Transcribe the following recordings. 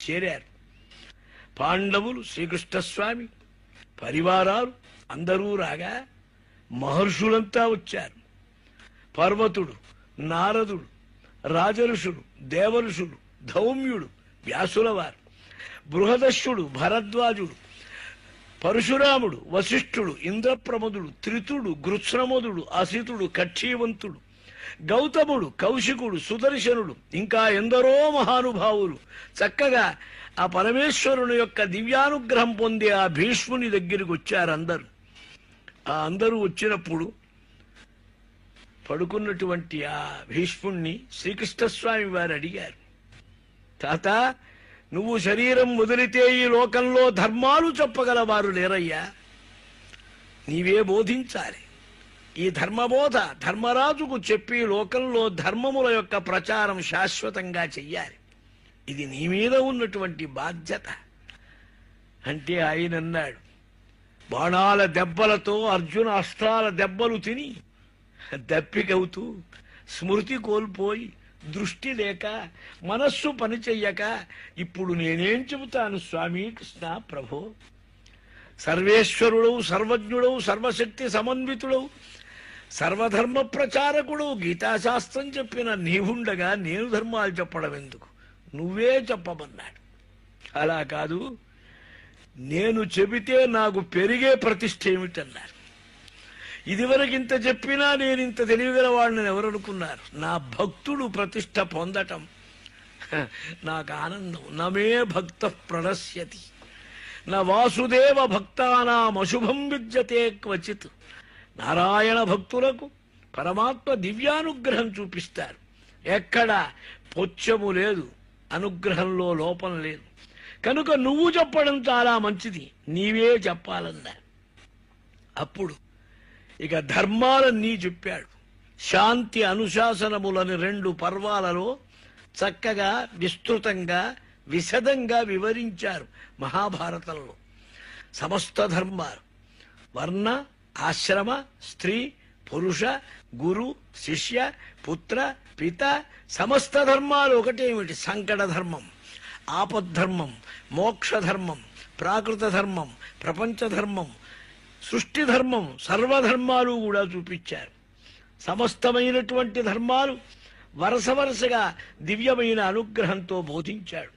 చేరారు. పాండవులు, శ్రీకృష్ణస్వామి పరివారాలు అందరూ రాగా మహర్షులంతా వచ్చారు. పర్వతుడు, నారదుడు, రాజఋషులు, దేవఋషులు, ధౌమ్యుడు, వ్యాసులవారు, బృహదశ్యుడు, భరద్వాజుడు, పరశురాముడు, వశిష్ఠుడు, ఇంద్రప్రమదుడు, త్రితుడు, గృత్స్నమదుడు, అసితుడు, కక్షీవంతుడు, గౌతముడు, కౌశికుడు, సుదర్శనుడు, ఇంకా ఎందరో మహానుభావులు చక్కగా ఆ పరమేశ్వరుని యొక్క దివ్యానుగ్రహం పొందే ఆ భీష్ముని దగ్గరికి వచ్చారు అందరూ. ఆ అందరూ వచ్చినప్పుడు పడుకున్నటువంటి ఆ భీష్ముణ్ణి శ్రీకృష్ణస్వామి వారు అడిగారు, తాత, నువ్వు శరీరం వదిలితే ఈ లోకంలో ధర్మాలు చెప్పగలవారు లేరయ్యా, నీవే బోధించాలి. ఈ ధర్మబోధ ధర్మరాజుకు చెప్పి లోకంలో ధర్మముల యొక్క ప్రచారం శాశ్వతంగా చెయ్యాలి. ఇది నీ మీద ఉన్నటువంటి బాధ్యత అంటే ఆయన అన్నాడు, బాణాల దెబ్బలతో అర్జున అస్త్రాల దెబ్బలు తిని దప్పికవుతూ స్మృతి కోల్పోయి దృష్టి లేక మనస్సు పనిచెయ్యక ఇప్పుడు నేనేం చెబుతాను స్వామి కృష్ణ ప్రభో. సర్వేశ్వరుడు, సర్వజ్ఞుడు, సర్వశక్తి సమన్వితుడు, సర్వధర్మ ప్రచారకుడు, గీతాశాస్త్రం చెప్పిన నీవుండగా నేను ధర్మాలు చెప్పడం ఎందుకు, నువ్వే చెప్పమన్నాడు. అలా కాదు, నేను చెబితే నాకు పెరిగే ప్రతిష్ఠ ఏమిటన్నారు. ఇదివరకు ఇంత చెప్పినా నేను ఇంత తెలియగల వాళ్ళని ఎవరనుకున్నారు. నా భక్తుడు ప్రతిష్ఠ పొందటం నాకు ఆనందం. నమే భక్త ప్రణశ్యతి నా వాసుదేవ భక్తానాం అశుభం విద్యతే క్వచిత్. నారాయణ భక్తులకు పరమాత్మ దివ్యానుగ్రహం చూపిస్తారు. ఎక్కడ పొచ్చము లేదు, అనుగ్రహంలో లోపం లేదు. కనుక నువ్వు చెప్పడం చాలా మంచిది, నీవే చెప్పాలన్నారు. అప్పుడు ఇక ధర్మాలన్నీ చెప్పాడు. శాంతి అనుశాసనములని 2 పర్వాలలో చక్కగా విస్తృతంగా విశదంగా వివరించారు మహాభారతంలో. సమస్త ధర్మాలు, వర్ణ, ఆశ్రమ, స్త్రీ, పురుష, గురు, శిష్య, పుత్ర, పిత, సమస్త ధర్మాలు ఒకటేమిటి, సంకట ధర్మం, ఆపద్ధర్మం, మోక్ష ధర్మం, ప్రాకృత ధర్మం, ప్రపంచ ధర్మం, సృష్టి ధర్మం, సర్వధర్మాలు కూడా చూపించారు. సమస్తమైనటువంటి ధర్మాలు వరుస వరుసగా దివ్యమైన అనుగ్రహంతో బోధించాడు.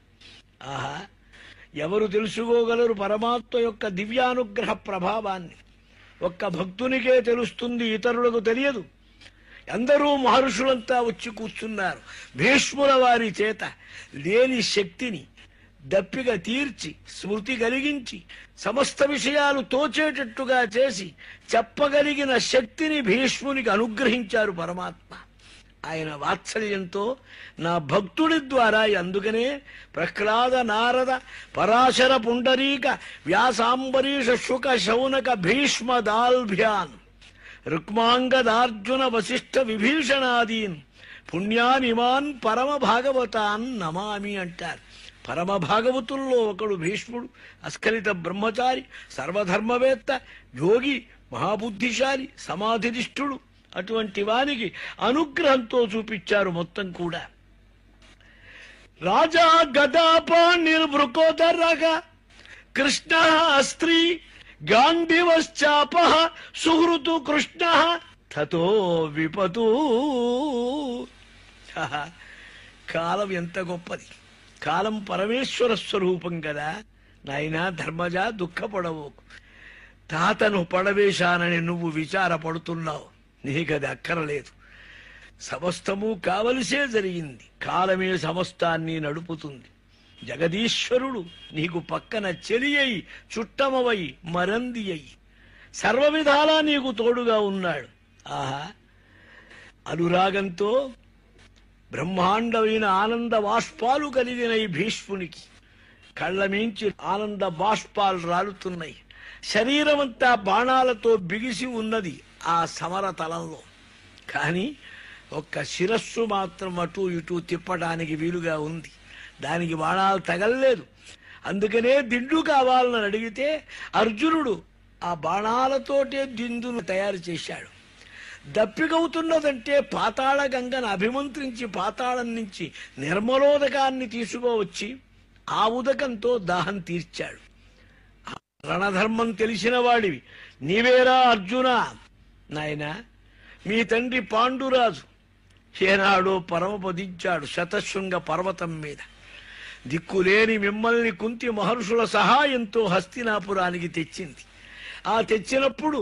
ఆహా, ఎవరు తెలుసుకోగలరు పరమాత్మ యొక్క దివ్యానుగ్రహ ప్రభావాన్ని? ఒక్క భక్తునికే తెలుస్తుంది, ఇతరులకు తెలియదు. అందరూ మహర్షులంతా వచ్చి కూర్చున్నారు. భీష్ముల వారి చేత లేని శక్తిని దప్పిక తీర్చి స్మృతి కలిగించి సమస్త విషయాలు తోచేటట్టుగా చేసి చెప్పగలిగిన శక్తిని భీష్మునికి అనుగ్రహించారు పరమాత్మ. ఆయన వాత్సల్యంతో నా భక్తుడి ద్వారా, అందుకనే ప్రహ్లాద, నారద, పరాశర, పుండరీక, వ్యాసాంబరీష, శుక, శౌనక, భీష్మ దాల్భ్యాన్, రుక్మాంగదార్జున, వశిష్ఠ, విభీషణాదీన్ పుణ్యానిమాన్ పరమ భాగవతాన్ నమామి అంటారు. పరమ భాగవతుల్లో ఒకడు భీష్ముడు. అస్ఖలిత బ్రహ్మచారి, సర్వధర్మవేత్త, యోగి, మహాబుద్ధిశాలి, సమాధినిష్ఠుడు. అటువంటి వానికి అనుగ్రహంతో చూపించారు మొత్తం కూడా. రాజా గదాపాణిర్వృకోదరగ కృష్ణ స్త్రీ గాంధీవశ్చాప సుహృతు కృష్ణ తతో విపతు. కాలం ఎంత గొప్పది! కాలం పరమేశ్వర స్వరూపం కదా. నాయనా ధర్మజ, దుఃఖపడవోకు. తాతను పడవేశానని నువ్వు విచారపడుతున్నావు, నీకది అక్కరలేదు. సమస్తము కావలసే జరిగింది. కాలమే సమస్తాన్ని నడుపుతుంది. జగదీశ్వరుడు నీకు పక్కన చెలియై, చుట్టమవై, మరంది అయి సర్వ విధాలా నీకు తోడుగా ఉన్నాడు. ఆహా, అనురాగంతో బ్రహ్మాండమైన ఆనంద బాష్పాలు కలిగిన ఈ భీష్మునికి కళ్ళ మించి ఆనంద బాష్పాలు రాలుతున్నాయి. శరీరమంతా బాణాలతో బిగిసి ఉన్నది ఆ సమర తలంలో. కానీ ఒక్క శిరస్సు మాత్రం అటు ఇటు తిప్పడానికి వీలుగా ఉంది. దానికి బాణాలు తగలలేదు. అందుకనే దిండు కావాలని అడిగితే అర్జునుడు ఆ బాణాలతోటే దిండును తయారు చేశాడు. దప్పికవుతున్నదంటే పాతాళ గంగను అభిమంత్రించి పాతాళం నుంచి నిర్మలోదకాన్ని తీసుకోవచ్చి ఆ ఉదకంతో దాహం తీర్చాడు. రణధర్మం తెలిసిన వాడివి నీవేరా అర్జున. నాయనా, మీ తండ్రి పాండురాజు ఏనాడో పరమపదించాడు శతశృంగ పర్వతం మీద. దిక్కులేని మిమ్మల్ని కుంతి మహర్షుల సహాయంతో హస్తినాపురానికి తెచ్చింది. ఆ తెచ్చినప్పుడు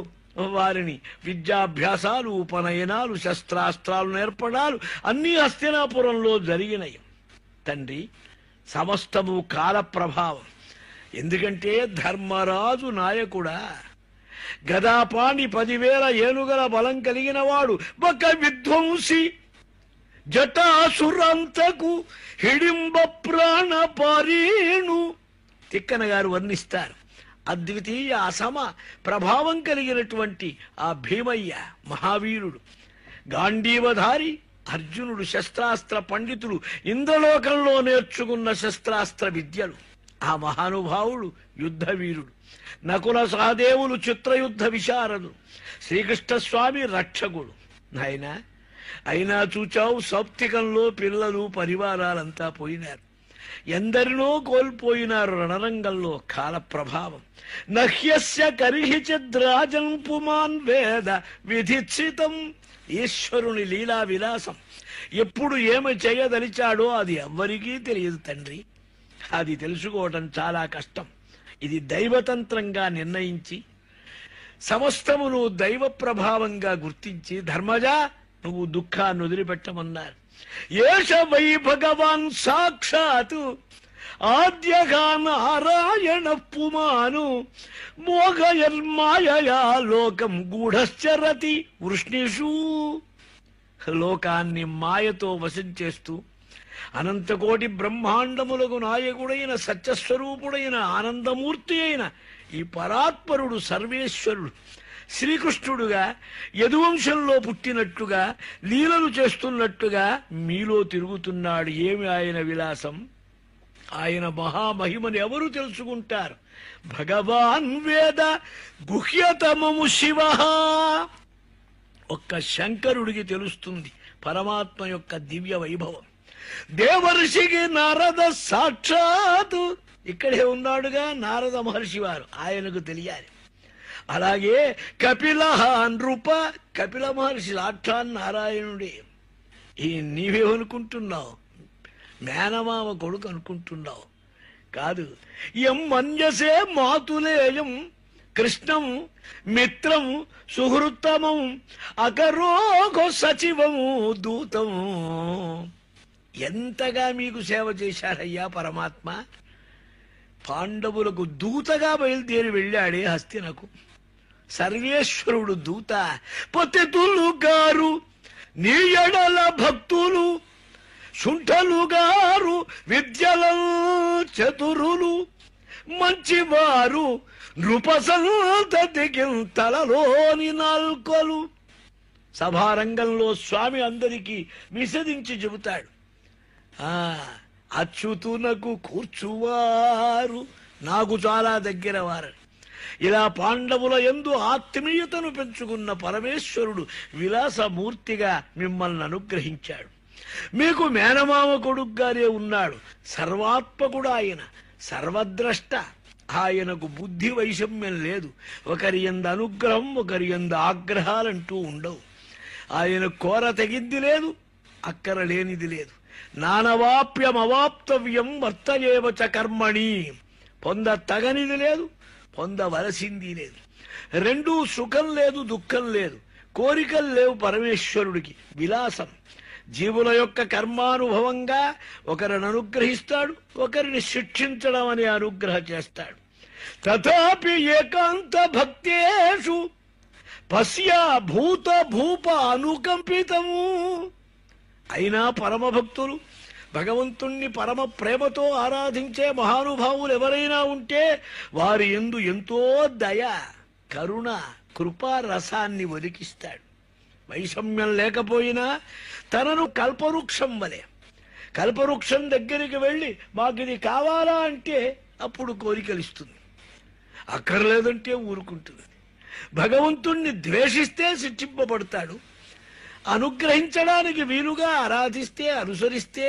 వారిని విద్యాభ్యాసాలు, ఉపనయనాలు, శస్త్రాస్త్రాలు నేర్పడాలు అన్నీ హస్తినాపురంలో జరిగినాయి. తండ్రి, సమస్తము కాల ప్రభావం. ఎందుకంటే ధర్మరాజు నాయకుడా, గదాపాణి 10,000 ఏనుగల బలం కలిగిన వాడు, ఒక విధ్వంసి, జటాసురంతకు హిడింబ ప్రాణ పారీణు. తిక్కన గారు వర్ణిస్తారు. అద్వితీయ అసమ ప్రభావం కలిగినటువంటి ఆ భీమయ్య మహావీరుడు, గాంధీవధారి అర్జునుడు, శస్త్రాస్త్ర పండితుడు, ఇంద్రలోకంలో నేర్చుకున్న శస్త్రాస్త్ర విద్యలు. ఆ మహానుభావుడు యుద్ధవీరుడు. నకుల సహదేవులు చిత్రయుద్ధ విశారదు, శ్రీకృష్ణస్వామి రక్షకుడు. నాయనా, అయినా చూచావు, సౌప్తికంలో పిల్లలు పరివారాలంతా పోయినారు. ఎందరినో కోల్పోయినారు రణరంగంలో. కాల ప్రభావం. నహ్యస్య కరిహిచిద్రాజన్ పుమాన్ వేద విధిచితం. ఈశ్వరుని లీలా విలాసం ఎప్పుడు ఏమి చేయదలిచాడో అది ఎవ్వరికీ తెలియదు తండ్రి. అది తెలుసుకోవటం చాలా కష్టం. ఇది దైవతంత్రంగా నిర్ణయించి సమస్తమును దైవ ప్రభావంగా గుర్తించి, ధర్మజా నువ్వు దుఃఖాన్ని వదిలిపెట్టమన్నారు. ఏష వై భగవాన్ సాక్షాత్ ఆద్యగా నారాయణ పుమాను మోగయర్మాయయా లోకం గూఢశ్చరతి వృష్ణిషు. లోకాన్ని మాయతో వశం చేస్తూ అనంతకోటి బ్రహ్మాండములకు నాయకుడైన సత్యస్వరూపుడైన ఆనందమూర్తి అయిన ఈ పరాత్పరుడు సర్వేశ్వరుడు శ్రీకృష్ణుడుగా యదువంశంలో పుట్టినట్టుగా లీలలు చేస్తున్నట్టుగా మీలో తిరుగుతున్నాడు. ఏమి ఆయన విలాసం! ఆయన మహామహిమని ఎవరు తెలుసుకుంటారు? భగవాన్ వేద గుహ్యతమము శివ. ఒక్క శంకరుడికి తెలుస్తుంది పరమాత్మ యొక్క దివ్య వైభవం. దేవర్షికి నారద సాక్షాత్ ఇక్కడే ఉన్నాడుగా నారద మహర్షి వారు, ఆయనకు తెలియాలి. అలాగే కపిల నృప, కపిల మహర్షి సాక్షాత్ నారాయణుడే. ఈ నీవేమనుకుంటున్నావు? మేనమామ కొడుకు అనుకుంటున్నావు? కాదు. ఎం మన్యసే మాతులేయం కృష్ణం మిత్రం సుహృత్తమం అకరోగో సచివము దూతము. ఎంతగా మీకు సేవ చేశారయ్యా పరమాత్మ. పాండవులకు దూతగా బయలుదేరి వెళ్ళాడే హస్తినకు. సర్వేశ్వరుడు దూత. పతితులు గారు నీ ఎడల భక్తులు, శుంఠలు గారు విద్యల చతురులు, మంచివారు నృపసంతతికి తలలోని నాల్కొలు. సభారంగంలో స్వామి అందరికీ విశదించి చెబుతాడు. అచ్యుతునకు కూర్చువారు నాకు చాలా దగ్గర వారు. ఇలా పాండవుల యందు ఆత్మీయతను పెంచుకున్న పరమేశ్వరుడు విలాసమూర్తిగా మిమ్మల్ని అనుగ్రహించాడు. మీకు మేనమామ కొడుకుగానే ఉన్నాడు. సర్వాత్మకుడు ఆయన, సర్వద్రష్ట. ఆయనకు బుద్ధి వైషమ్యం లేదు. ఒకరి యందు అనుగ్రహం, ఒకరి యందు ఆగ్రహాలంటూ ఉండవు. ఆయన కోర తెగింది లేదు, అక్కర లేనిది లేదు. నానవాప్యమవాప్తవ్యం వర్తయేవచ కర్మణి. పొంద తగనిది లేదు, పొందవలసింది లేదు. రెండూ సుఖం లేదు, దుఃఖం లేదు, కోరికలు లేవు పరమేశ్వరుడికి. విలాసం. జీవుల యొక్క కర్మానుభవంగా ఒకరిని అనుగ్రహిస్తాడు, ఒకరిని శిక్షించడం అనే అనుగ్రహం చేస్తాడు. తథాపి ఏకాంత భక్తేషు పశ్య భూత భూప అనుకంపితము. అయినా పరమభక్తులు, భగవంతుణ్ణి పరమ ప్రేమతో ఆరాధించే మహానుభావులు ఎవరైనా ఉంటే వారి యందు ఎంతో దయ, కరుణ, కృపా రసాన్ని ఒలికిస్తాడు. వైషమ్యం లేకపోయినా తనను కల్పవృక్షం వలె, కల్పవృక్షం దగ్గరికి వెళ్ళి మాకు ఇది కావాలా అంటే అప్పుడు కోరికలిస్తుంది, అక్కర్లేదంటే ఊరుకుంటుంది. భగవంతుణ్ణి ద్వేషిస్తే శిక్షింపబడతాడు. అనుగ్రహించడానికి వీలుగా ఆరాధిస్తే, అనుసరిస్తే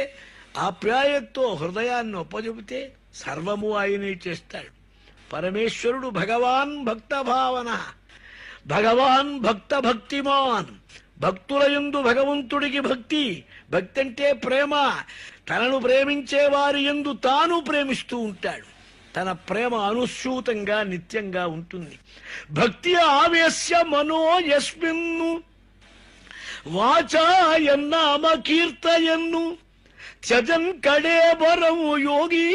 ఆప్యాయతతో హృదయాన్ని ఒప్పజెబితే సర్వము ఆయనే చేస్తాడు. పరమేశ్వరుడు భగవాన్ భక్త భావన, భగవాన్ భక్త భక్తిమాన్. భక్తుల యందు భగవంతుడికి భక్తి. భక్తి అంటే ప్రేమ. తనను ప్రేమించే వారి యందు తాను ప్రేమిస్తూ ఉంటాడు. తన ప్రేమ అనుస్యూతంగా నిత్యంగా ఉంటుంది. భక్తి ఆవేశ్య మనో యస్మిన్ను వాచాయన్నామ కీర్తయన్ను త్యజన్ కడేబరం యోగి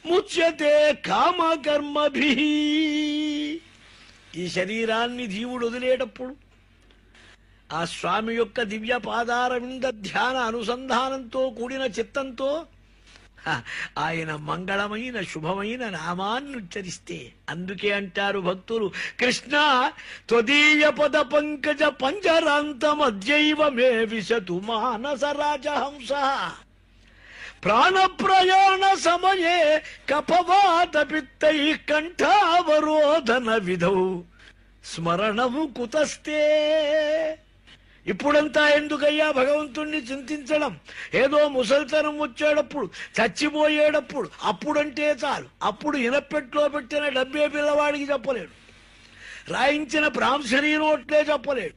ముచ్యతే కామకర్మభి. ఈ శరీరాన్ని జీవుడు వదిలేటప్పుడు ఆ స్వామి యొక్క దివ్య పాదారవింద ధ్యాన అనుసంధానంతో కూడిన చిత్తంతో ఆయన మంగళమైన శుభమైన నామాన్ని ఉచ్చరిస్తే, అందుకే అంటారు భక్తులు, కృష్ణ త్వదీయ పద పంకజ పంజరాంతమద్యైవ మే విశతు మానస రాజహంస ప్రాణప్రయాణ సమయే కపవాత పిత్తై కంఠావరోధన విధౌ స్మరణము కుతస్తే. ఇప్పుడంతా ఎందుకయ్యా భగవంతుణ్ణి చింతించడం? ఏదో ముసలితనం వచ్చేటప్పుడు, చచ్చిపోయేటప్పుడు అప్పుడంటే చాలు. అప్పుడు ఇనపెట్లో పెట్టిన డబ్బే పిల్లవాడికి చెప్పలేడు, రాయించిన ప్రాంసరీ నోట్లే చెప్పలేడు.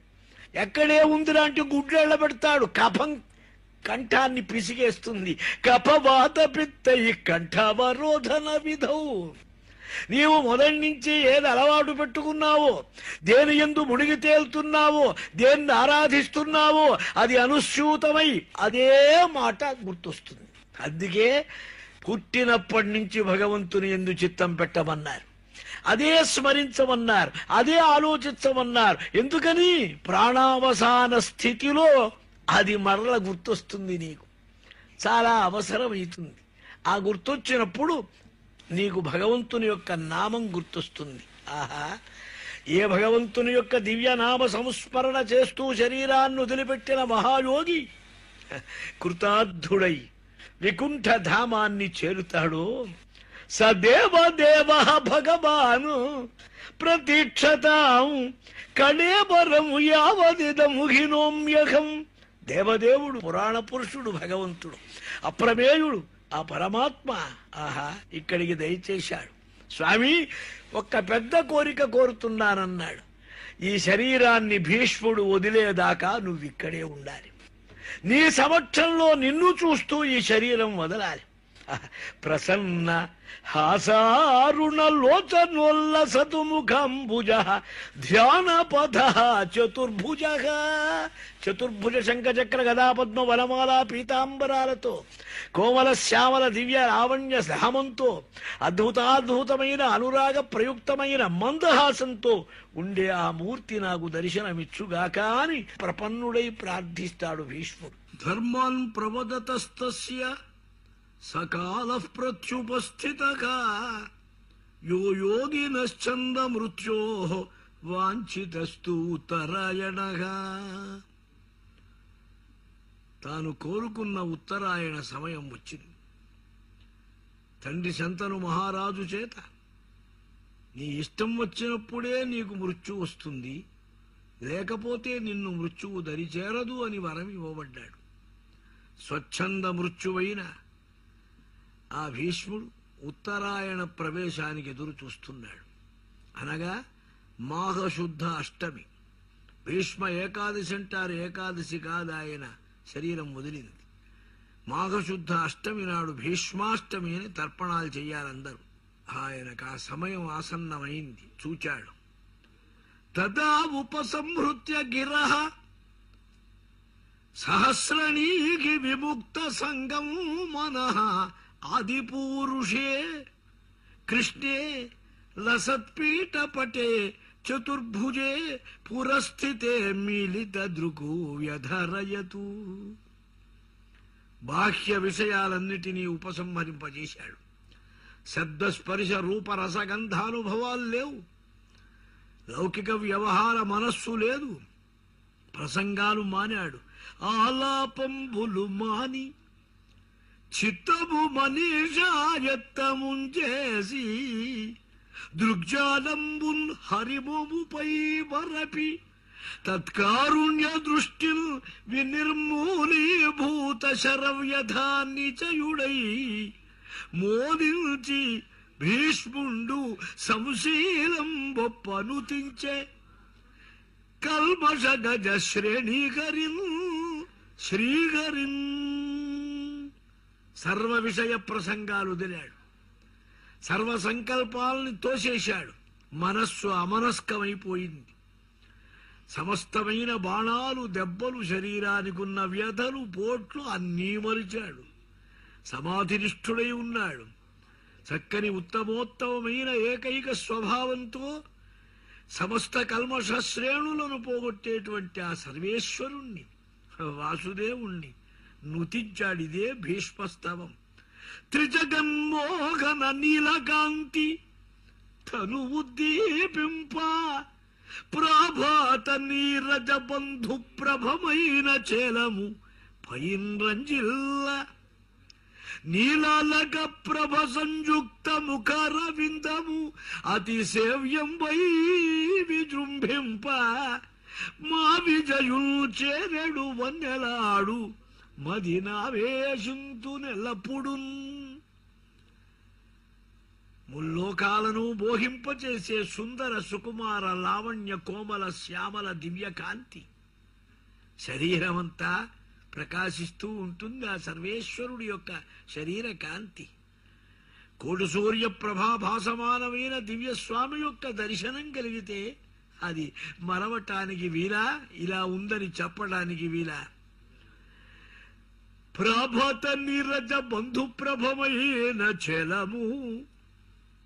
ఎక్కడే ఉంది లాంటి గుడ్లేళ్ల పెడతాడు. కఫం కంఠాన్ని పిసిగేస్తుంది. కఫవాత పిత్తై కంఠావరోధన విధౌ. నీవు మొదటి నుంచి ఏది అలవాటు పెట్టుకున్నావో, దేని యందు మునిగి తేలుతున్నావో, దేన్ని ఆరాధిస్తున్నావో అది అనుస్యూతమై అదే మాట గుర్తొస్తుంది. అందుకే పుట్టినప్పటి నుంచి భగవంతుని యందు చిత్తం పెట్టమన్నారు, అదే స్మరించమన్నారు, అదే ఆలోచించమన్నారు. ఎందుకని? ప్రాణావసాన స్థితిలో అది మరల గుర్తొస్తుంది. నీకు చాలా అవసరమవుతుంది. ఆ గుర్తొచ్చినప్పుడు నీకు భగవంతుని యొక్క నామం గుర్తొస్తుంది. ఆహా, ఏ భగవంతుని యొక్క దివ్యనామ సంస్మరణ చేస్తూ శరీరాన్ని వదిలిపెట్టిన మహాయోగి కృతార్థుడై వికుంఠ ధామాన్ని చేరుతాడో సదేవదేవ భగవాను ప్రతీక్షతాం కళేబరం యావదిదము హినోమ్యహం. దేవదేవుడు, పురాణ పురుషుడు భగవంతుడు, అప్రమేయుడు, ఆ పరమాత్మ ఆహా ఇక్కడికి దయచేశాడు. స్వామి, ఒక్క పెద్ద కోరిక కోరుతున్నానన్నాడు. ఈ శరీరాన్ని భీష్ముడు వదిలేదాకా నువ్వు ఇక్కడే ఉండాలి. నీ సమక్షంలో నిన్ను చూస్తూ ఈ శరీరం వదలాలి. ప్రసన్న హాసారుణ లోచనోల్లసతు ముఖంబుజ ధ్యానపథ చతుర్భుజ. చతుర్భుజ శంఖచక్ర గదాపద్మ వనమాల పీతాంబరాలతో కోమల శ్యామల దివ్య లావణ్య ధామంతో అద్భుతాద్భుతమైన అనురాగ ప్రయుక్తమైన మందహాసంతో ఉండే ఆ మూర్తి నాకు దర్శనమిచ్చుగాక అని ప్రపన్నుడై ప్రార్థిస్తాడు భీష్ముడు. ధర్మాన్ ప్రవదతస్తస్య సకాల ప్రత్యుపస్థితగా యో యోగినశ్చంద మృత్యో వాంఛితస్తు ఉత్తరాయణగా. తాను కోరుకున్న ఉత్తరాయణ సమయం వచ్చింది. తండ్రి శంతను మహారాజు చేత నీ ఇష్టం వచ్చినప్పుడే నీకు మృత్యు వస్తుంది, లేకపోతే నిన్ను మృత్యువు దరిచేరదు అని వరం ఇవ్వబడ్డాడు. స్వచ్ఛంద మృత్యువైన ఆ భీష్ముడు ఉత్తరాయణ ప్రవేశానికి ఎదురు చూస్తున్నాడు. అనగా మాఘశుద్ధ అష్టమి. భీష్మ ఏకాదశి అంటారు, ఏకాదశి కాదు, ఆయన శరీరం వదిలింది. మాఘశుద్ధ అష్టమి నాడు భీష్మాష్టమి అని తర్పణాలు చెయ్యాలందరూ. ఆయనకు ఆ సమయం ఆసన్నమైంది. చూచాడు. తదా ఉపసంహృత్య గిరః సహస్రణీకి విముక్త సంగం మనః ఆదిపూరుషే కృష్ణే లసత్పీఠపటే చతుర్భుజే పురస్థితే మీలిత దృకు వ్యధరయతు. బాహ్య విషయాలన్నిటినీ ఉపసంహరింపజేశాడు. శబ్దస్పర్శ రూప రసగంధానుభవాలు లేవు. లౌకిక వ్యవహార మనస్సు లేదు. ప్రసంగాలు మానాడు. ఆలాపంబులు మాని చిత్తము మనీషాయత్తముంచేసి దృగ్జాలంబున్ హరిమోముపై వరపి తత్కారుణ్య దృష్టి వినిర్మూలీభూత శరవ్యధానిచయుడై మోదించి భీష్ముండు సంశీలం బొప్పనుతించే కల్మష గజ శ్రేణీకరిన్ శ్రీహరిన్. సర్వ విషయ ప్రసంగాలు వదిలాడు, సర్వ సంకల్పాలని తోసేశాడు. మనస్సు అమనస్కమైపోయింది. సమస్తమైన బాణాలు, దెబ్బలు, శరీరానికున్న వ్యధలు, పోట్లు అన్నీ మరిచాడు. సమాధినిష్ఠుడై ఉన్నాడు. చక్కని ఉత్తమోత్తమైన ఏకైక స్వభావంతో సమస్త కల్మష శ్రేణులను పోగొట్టేటువంటి ఆ సర్వేశ్వరుణ్ణి, వాసుదేవుణ్ణి నుతించాడిదే భీష్మస్తవం. త్రిజగన్మోహన నీలకాంతి తనువుద్దీపింప ప్రభాత నీరజ బంధు ప్రభమైన చేలము పైన్రంజిల్ల నీలాలక ప్రభ సంయుక్త ముఖర విందము అతిసేవ్యం వై విజృంభింప మా విజయుల్ చేరెడు వన్నెలాడు మదినావేశంతు నెల్లప్పుడు. ముల్లోకాలను మోహింపచేసే సుందర సుకుమార లావణ్య కోమల శ్యామల దివ్యకాంతి శరీరమంతా ప్రకాశిస్తూ ఉంటుంది. ఆ సర్వేశ్వరుడి యొక్క శరీర కాంతి. కోటి సూర్య ప్రభాభాసమానమైన దివ్యస్వామి యొక్క దర్శనం కలిగితే అది మరవటానికి వీలా, ఇలా ఉందని చెప్పడానికి వీలా. ప్రభత నీరజ బంధు ప్రభమైన చలము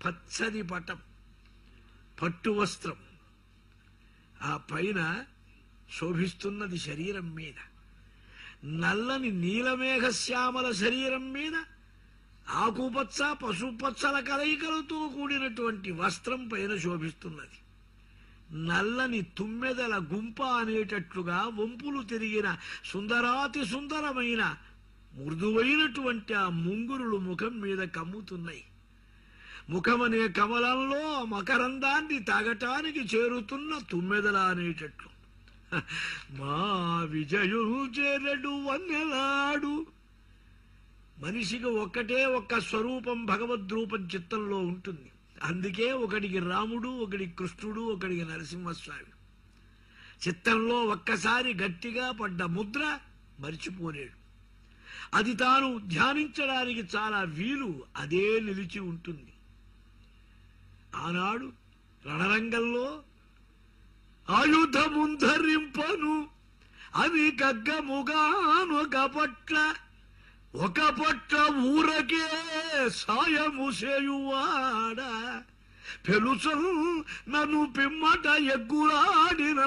పచ్చని పటం, పట్టు వస్త్రం, ఆ పైన శోభిస్తున్నది శరీరం మీద. నల్లని నీలమేఘ శ్యామల శరీరం మీద ఆకుపచ్చ పసుపచ్చల కలయికలతో కూడినటువంటి వస్త్రం పైన శోభిస్తున్నది. నల్లని తుమ్మెదల గుంప అనేటట్లుగా వంపులు తిరిగిన సుందరాతి సుందరమైన మృదువైనటువంటి ఆ ముంగురులు ముఖం మీద కమ్ముతున్నాయి. ముఖమనే కమలంలో మకరందాన్ని తాగటానికి చేరుతున్న తుమ్మెదల అనేటట్లు. మా విజయుడు చేరడు వన్నెలాడు. మనిషికి ఒక్కటే ఒక్క స్వరూపం, భగవద్రూపం చిత్తంలో ఉంటుంది. అందుకే ఒకడికి రాముడు, ఒకడికి కృష్ణుడు, ఒకడికి నరసింహస్వామి. చిత్తంలో ఒక్కసారి గట్టిగా పడ్డ ముద్ర మరిచిపోలేడు. అది తాను ధ్యానించడానికి చాలా వీలు, అదే నిలిచి ఉంటుంది. ఆనాడు రణరంగంలో ఆయుధముంధరింపను అని కగ్గముగానొక పట్ల, ఒక పట్ల ఊరకే సాయము చేయువాడ పెలుసను నన్ను పిమ్మట ఎగ్గురాడిన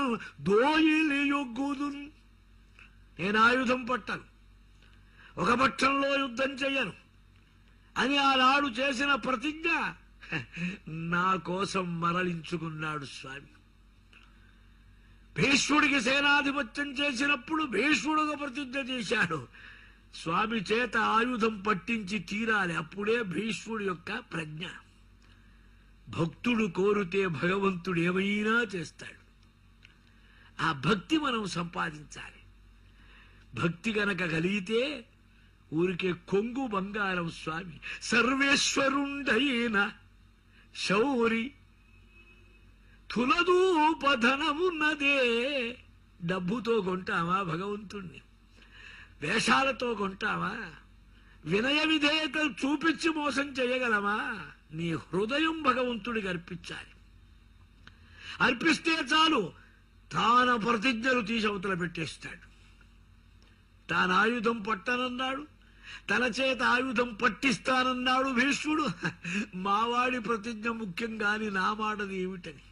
దోయిలి యొగ్గుదు. నేను ఆయుధం పట్టను, ఒక పక్షంలో యుద్ధం చెయ్యను అని ఆనాడు చేసిన ప్రతిజ్ఞ నా కోసం మరలించుకున్నాడు స్వామి. భీష్ముడికి సేనాధిపత్యం చేసినప్పుడు భీష్ముడుగా ప్రతిజ్ఞ చేశాడు. స్వామి చేత ఆయుధం పట్టించి తీరాలి, అప్పుడే భీష్ముడి యొక్క ప్రజ్ఞ. భక్తుడు కోరితే భగవంతుడు ఏమైనా చేస్తాడు. ఆ భక్తి మనం సంపాదించాలి. భక్తి గనక కలిగితే ఊరికే కొంగు బంగారం స్వామి. సర్వేశ్వరుండైన శౌరి తులదూపధనమున్నదే. డబ్బుతో కొంటామా భగవంతుణ్ణి? వేషాలతో కొంటామా? వినయ విధేయతలు చూపించి మోసం చేయగలమా? నీ హృదయం భగవంతుడికి అర్పించాలి. అర్పిస్తే చాలు, తాన ప్రతిజ్ఞలు తీసి అవతల పెట్టేస్తాడు. తాను ఆయుధం పట్టనన్నాడు, తన చేత ఆయుధం పట్టిస్తానన్నాడు భీష్ముడు. మావాడి ప్రతిజ్ఞ ముఖ్యం గాని నా మాటది ఏమిటని.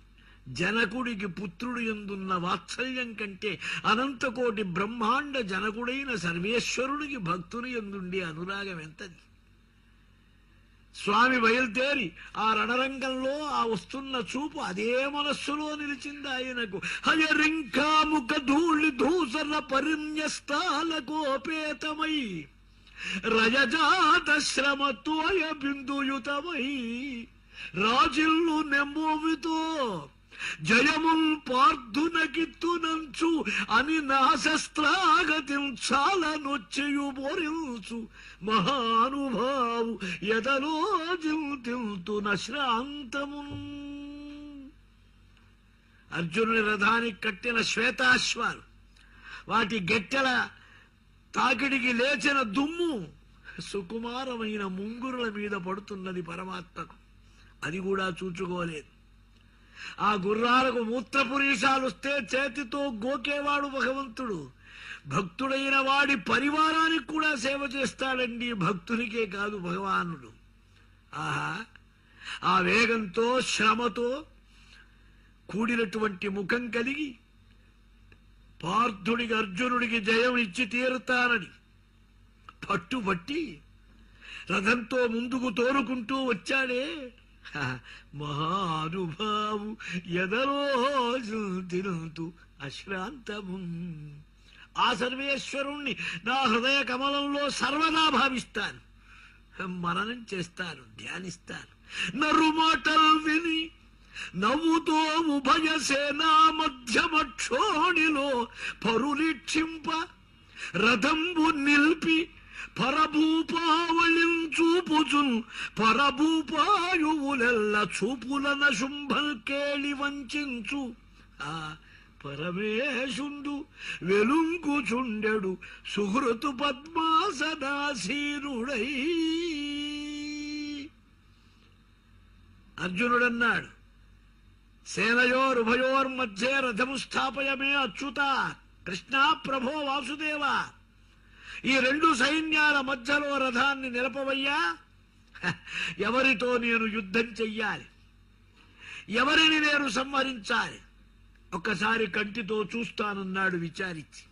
జనకుడికి పుత్రుడు యందున్న వాత్సల్యం కంటే అనంతకోటి బ్రహ్మాండ జనకుడైన సర్వేశ్వరుడికి భక్తుని యందుండే అనురాగం ఎంతది. స్వామి బయలుదేరి ఆ రణరంగంలో ఆ వస్తున్న చూపు అదే మనస్సులో నిలిచింది ఆయనకు. హయరింకాముఖ ధూళి ధూసర పరిన్యస్తాలకోపేతమై రజజాత శ్రమతోయ బిందుయుతమై రాజిల్లు నెమ్మోవితో జయముల్ పార్థునకిత్తునంచు అని నా శస్త్రాగతిం చాలా నొచ్చెయు బోరించు మహానుభావు ఎదలో జిల్తిల్తున శ్రాంతము. అర్జునుని రథానికి కట్టిన శ్వేతాశ్వాలు, వాటి గెట్టెల తాకిడికి లేచిన దుమ్ము సుకుమారమైన ముంగురుల మీద పడుతున్నది పరమాత్మకు. అది కూడా చూచుకోలేదు. ఆ గుర్రాలకు మూత్రపురీషాలుస్తే చేతితో గోకేవాడు భగవంతుడు. భక్తుడైన వాడి పరివారానికి కూడా సేవ చేస్తాడండి, భక్తునికే కాదు భగవానుడు. ఆహా, ఆ వేగంతో శ్రమతో కూడినటువంటి ముఖం కలిగి పార్థుడికి అర్జునుడికి జయం ఇచ్చి తీరుతానని పట్టుబట్టి రథంతో ముందుకు తోరుకుంటూ వచ్చాడే మహానుభావు ఎదరో తిరుతూ అశ్రాంతము. ఆ సర్వేశ్వరుణ్ణి నా హృదయ కమలంలో సర్వదా భావిస్తాను, మననం చేస్తాను, ధ్యానిస్తాను. నరు మాటలు విని నవ్వుతో ఉభయ సేనా మధ్యమక్షోణిలో పరులిక్షింప రథంబు నిల్పి పరభూపావళిం చూపుచున్ పరభూపాయువులెల్ల చూపులన శుంభల్ కేళి వంచించు. ఆ పరమేశుండు వెలుంకుచుండెడు సుహృతు పద్మాసనాసీనుడై. అర్జునుడన్నాడు, సేనయోరుభయోర్మధ్యే రథము స్థాపయమే అచ్యుత. కృష్ణ ప్రభో వాసుదేవ, ఈ రెండు సైన్యాల మధ్యలో రథాన్ని నిలపవయ్యా. ఎవరితో నేను యుద్ధం చెయ్యాలి, ఎవరిని నేను సంహరించాలి, ఒక్కసారి కంటితో చూస్తానన్నాడు విచారించి.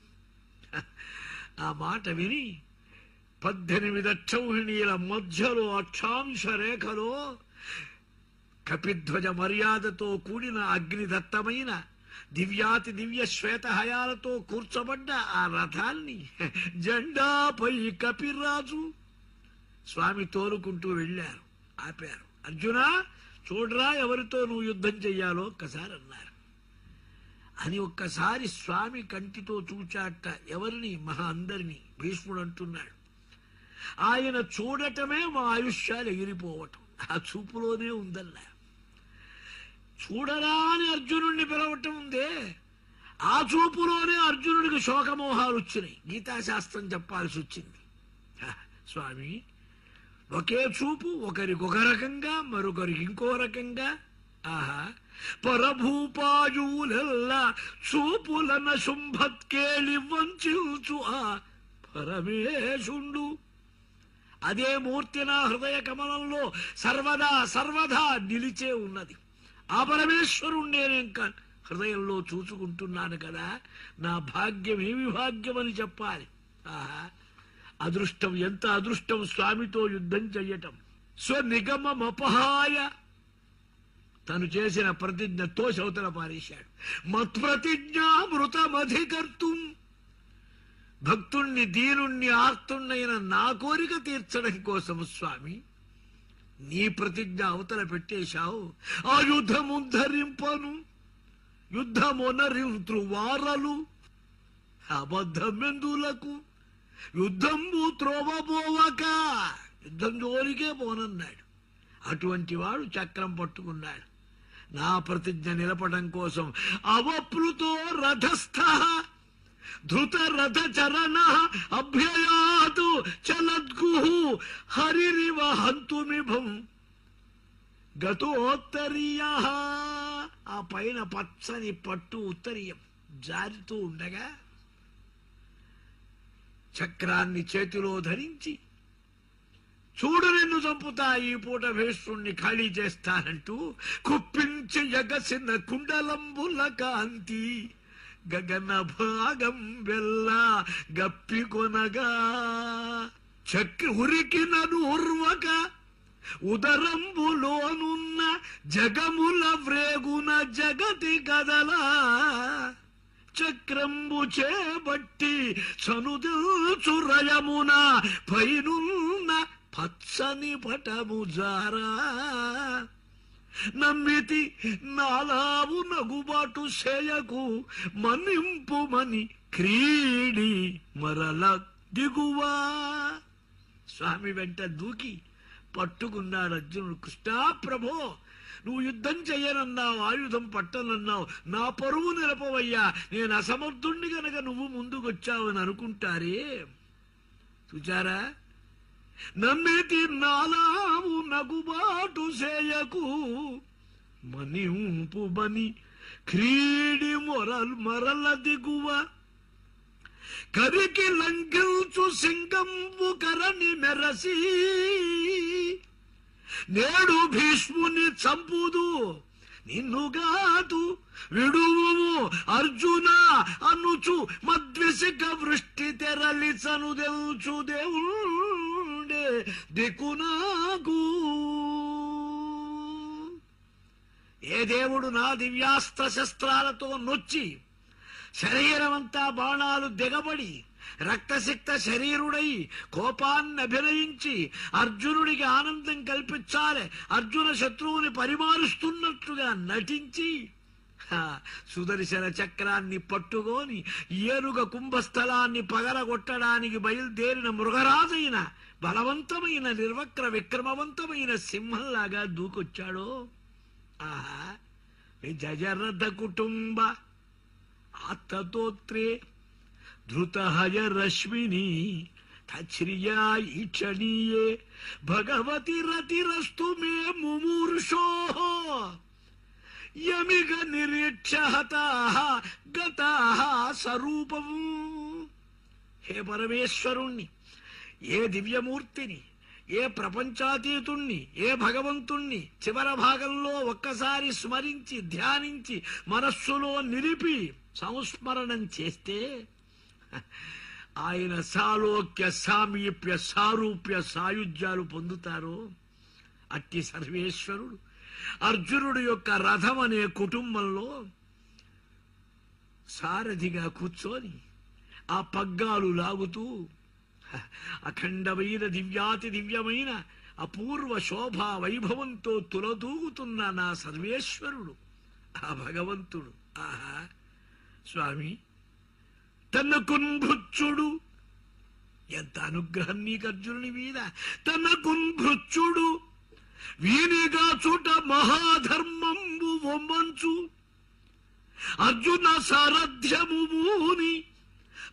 ఆ మాట విని 18 అక్షౌహిణీల మధ్యలో అక్షాంశ రేఖలో కపిధ్వజ మర్యాదతో కూడిన అగ్నిదత్తమైన దివ్యాతి దివ్య శ్వేతహయాలతో కూర్చోబడ్డ ఆ రథాన్ని జెండాపై కపిరాజు స్వామి తోలుకుంటూ వెళ్ళారు, ఆపారు. అర్జున, చూడరా ఎవరితో నువ్వు యుద్ధం చెయ్యాలో ఒక్కసారి అన్నారు. అని ఒక్కసారి స్వామి కంటితో చూచాట. ఎవరిని? మహా అందరినీ. భీష్ముడు అంటున్నాడు, ఆయన చూడటమే మా ఆయుష్యాలు ఎగిరిపోవటం ఆ చూపులోనే ఉందన్నా. చూడరా అని అర్జునుడిని పిలవటం ఉందే, ఆ చూపులోనే అర్జునుడికి శోకమోహాలు వచ్చినాయి. గీతాశాస్త్రం చెప్పాల్సి వచ్చింది. స్వామి, ఒకే చూపు ఒకరికొక రకంగా, మరొకరికి ఇంకో రకంగా. ఆహా, పరభూపాయువులెల్లా చూపులన శుంభత్కేళి వంచించు ఆ పరమేశుండు. అదే మూర్తి నా హృదయ కమలంలో సర్వదా సర్వదా నిలిచే ఉన్నది. ఆ పరమేశ్వరుణ్ణి నేను హృదయంలో చూసుకుంటున్నాను కదా. నా భాగ్యం ఏమి భాగ్యమని చెప్పాలి. ఆహా, అదృష్టం, ఎంత అదృష్టం స్వామితో యుద్ధం చెయ్యటం. స్వనిగమమపహాయ, తను చేసిన ప్రతిజ్ఞ తోసవతల పారేశాడు. మత్ప్రతిజ్ఞామృతమధికర్తుం, భక్తుణ్ణి దీనుణ్ణి ఆర్తున్నైన నా కోరిక తీర్చడం కోసం స్వామి నీ ప్రతిజ్ఞ అవతల పెట్టేశావు. ఆ యుద్ధముద్ధరింపను యుద్ధమునరింతృ వారలు అబద్ధమెందులకు యుద్ధంబు త్రోవబోవక, యుద్ధం జోలికే పోనన్నాడు. అటువంటి వాడు చక్రం పట్టుకున్నాడు. నా ప్రతిజ్ఞ నిలపడం కోసం అవప్లుతో రథస్థ ధృత రథ చరణ అభ్యయాతు చలద్గు హరిరివ హంతుమిభం గతోత్తరీయ. ఆ పైన పచ్చని పట్టు ఉత్తరీయం జారుతూ ఉండగా చక్రాన్ని చేతిలో ధరించి, చూడు నిన్ను చంపుతా, ఈ పూట భీష్ముణ్ణి ఖాళీ చేస్తానంటూ కుప్పించి ఎగసిన కుండలంబుల కాంతి గగన భాగం వెల్ల గప్పికొనగా చక్రి ఉరికినను ఉర్వక ఉదరంబులోనున్న జగముల వ్రేగున జగతి కదలా చక్రంబు చేబట్టి చనుదిల్చురయమున పైనున్న పచ్చని పటము జారా నమ్మితి నాలావు నగుబాటు చేయకు మన్నింపుమని క్రీడి మరల దిగువా. స్వామి వెంట దూకి పట్టుకున్నాడు అర్జునుడు. కృష్ణా ప్రభో, నువ్వు యుద్ధం చెయ్యనన్నావు, ఆయుధం పట్టనన్నావు, నా పరువు నిలపవయ్యా. నేను అసమర్థుణ్ణి గనక నువ్వు ముందుకొచ్చావని అనుకుంటారే. చూచారా, నమ్మితి నాలావు నగుబాటు చేయకు మనింపు బని క్రీడి మరల దిగువ. కరికి లంఘించు సింగంబు కరని మెరసి నేడు భీష్ముని చంపుదు నిన్నుగాదు విడువు అర్జున అనుచు మద్విసిక వృష్టి తెరలిచను దెల్చు దేవుండే దిక్కునాకు. ఏ దేవుడు నా దివ్యాస్త్ర శస్త్రాలతో నొచ్చి శరీరమంతా బాణాలు దిగబడి రక్తసిక్త శరీరుడై కోపాన్ని అభినయించి అర్జునుడికి ఆనందం కల్పించాలి, అర్జున శత్రువుని పరిమారుస్తున్నట్లుగా నటించి సుదర్శన చక్రాన్ని పట్టుకొని ఏనుగ కుంభస్థలాన్ని పగలగొట్టడానికి బయలుదేరిన మృగరాజైన బలవంతమైన నిర్వక్ర విక్రమవంతమైన సింహంలాగా దూకొచ్చాడో. ఆహా, జజరథ కుటుంబ ఆత్తతోత్రే ధృతహయ రశ్మిని తచ్రియా ఈక్షణీయే భగవతి రతిరస్తు మే ముమూర్షో యమిగ నిరీక్షహతాః గతాః స్వరూపం. హే పరమేశ్వరుణ్ణి, ఏ దివ్యమూర్తిని, ఏ ప్రపంచాతీతుణ్ణి, ఏ భగవంతుణ్ణి చివర భాగంలో ఒక్కసారి స్మరించి ధ్యానించి మనస్సులో నిలిపి సంస్మరణం చేస్తే ఆయన సాలోక్య సామీప్య సారూప్య సాయుధ్యాలు పొందుతారో అట్టి సర్వేశ్వరుడు అర్జునుడు యొక్క రథం అనే కుటుంబంలో సారథిగా కూర్చొని ఆ పగ్గాలు లాగుతూ అఖండమైన దివ్యాతి దివ్యమైన అపూర్వ శోభా వైభవంతో తులతూగుతున్న నా సర్వేశ్వరుడు ఆ భగవంతుడు. ఆహా, స్వామి తనకున్భృచ్చుడు, ఎంత అనుగ్రహం నీకు అర్జునుని మీద. తనకున్భృచ్చుడు వీనిగా చుట మహాధర్మంబు వొమ్మంచు అర్జున సారథ్యము మూని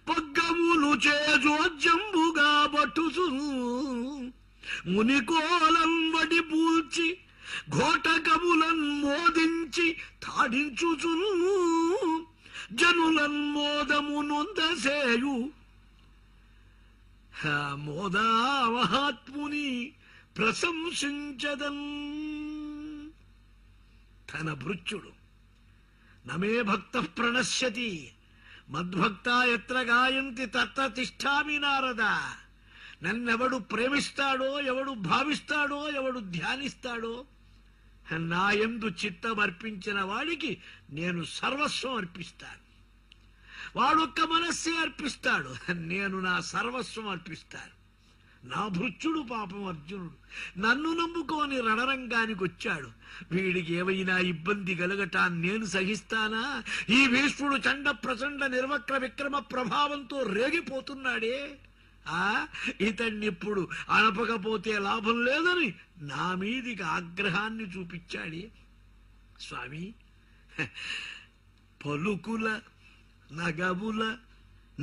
పగ్గములు చేజోజ్యంబుగా బట్టుసు మునికోలం వడి పూల్చి ఘోటకములన్ మోదించి తాడించుచు జనులన్ మోదము నొందసేయు మోదా మహాత్ముని ప్రశంసించదన్. తన భృత్యుడు నమే భక్త ప్రణశ్యతి మద్భక్త ఎత్ర గాయంతి తత్ర తిష్ఠామి నారద. నన్నెవడు ప్రేమిస్తాడో, ఎవడు భావిస్తాడో, ఎవడు ధ్యానిస్తాడో, నా యందు చిత్తం అర్పించిన వాడికి నేను సర్వస్వం అర్పిస్తాను. వాడొక్క మనస్సే అర్పిస్తాడు, నేను నా సర్వస్వం అర్పిస్తాను. నా భృత్యుడు పాపం అర్జునుడు నన్ను నమ్ముకొని రణరంగానికి వచ్చాడు. వీడికి ఏమైనా ఇబ్బంది కలగటాన్ని నేను సహిస్తానా? ఈ భీష్ముడు చండ ప్రచండ నిర్వక్ర విక్రమ ప్రభావంతో రేగిపోతున్నాడే, ఇతన్ని ఇప్పుడు అనపకపోతే లాభం లేదని నా మీదికి ఆగ్రహాన్ని చూపించాడే. స్వామి, పలుకుల నగముల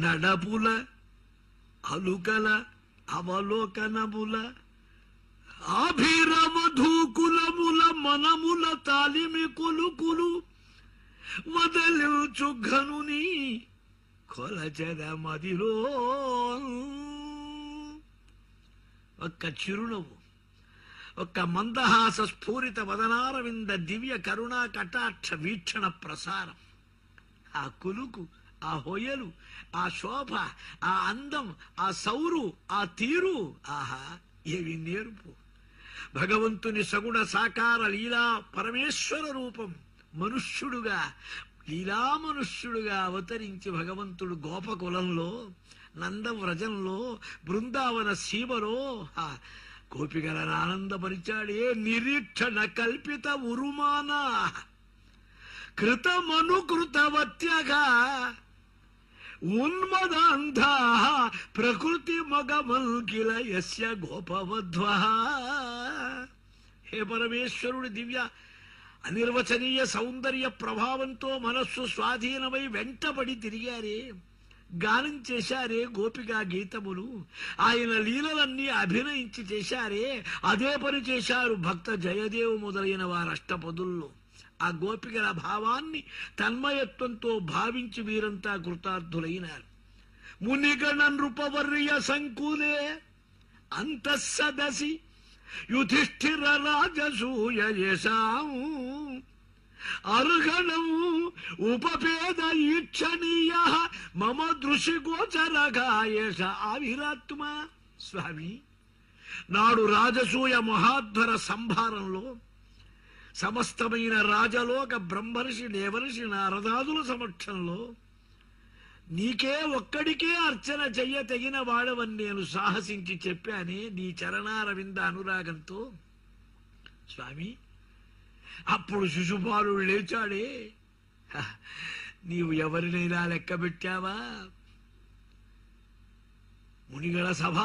నడపుల అలుకల అవలోకనముల ఆభిరవధూకులముల మనముల తాలిమి కొలుకులు వదలించు ఘనుని కొలచెద మదిలో. ఒక్క చిరునవ్వు, ఒక్క మందహాస స్ఫూరిత వదనారవింద దివ్య కరుణా కటాక్ష వీక్షణ ప్రసారం, ఆ కులుకు, ఆ హొయలు, ఆ శోభ, ఆ అందం, ఆ సౌరు, ఆ తీరు, ఆహా ఏవి నేర్పు. భగవంతుని సగుణ సాకార లీలా పరమేశ్వర రూపం మనుష్యుడుగా, లీలా మనుష్యుడుగా అవతరించి భగవంతుడు గోపకులంలో, నందవ్రజంలో, బృందావన సీమలో గోపికలను ఆనందపరిచాడే. నిరీక్షణ కల్పిత ఉరుమాన కృతమనుకృతవత్యగా ఉన్మదాంధ ప్రకృతి మగమల్కిల యస్య గోపవధ్వ. హే పరమేశ్వరుడి దివ్య అనిర్వచనీయ సౌందర్య ప్రభావంతో మనస్సు స్వాధీనమై వెంటబడి తిరిగారే, గానం చేశారే గోపికా గీతములు. ఆయన లీలలన్నీ అభినయించి చేశారే, అదే పని చేశారు భక్త జయదేవు మొదలైన వారు అష్టపదుల్లో. ఆ గోపికల భావాన్ని తన్మయత్వంతో భావించి వీరంతా కృతార్థులైనారు. మునిగణ నృపవర్య సంకులే అంతఃసదసి యుధిష్ఠిర రాజసూయ యశాం అర్హణం ఉపపేద ఈక్షణీయ మమ దృశి గోచరగాయేష ఆవిరాత్మ. స్వామి, నాడు రాజసూయ మహాధ్వర సంభారంలో సమస్తమైన రాజలోక బ్రహ్మర్షి దేవర్షి నారదాదుల సమక్షంలో నీకే ఒక్కడికే అర్చన చెయ్య తెగిన వాడవని నేను సాహసించి చెప్పానే నీ చరణారవింద అనురాగంతో. స్వామి, అప్పుడు శిశుపాలుడు లేచాడే. నీవు ఎవరినైనా లెక్క పెట్టావా? మునిగల సభ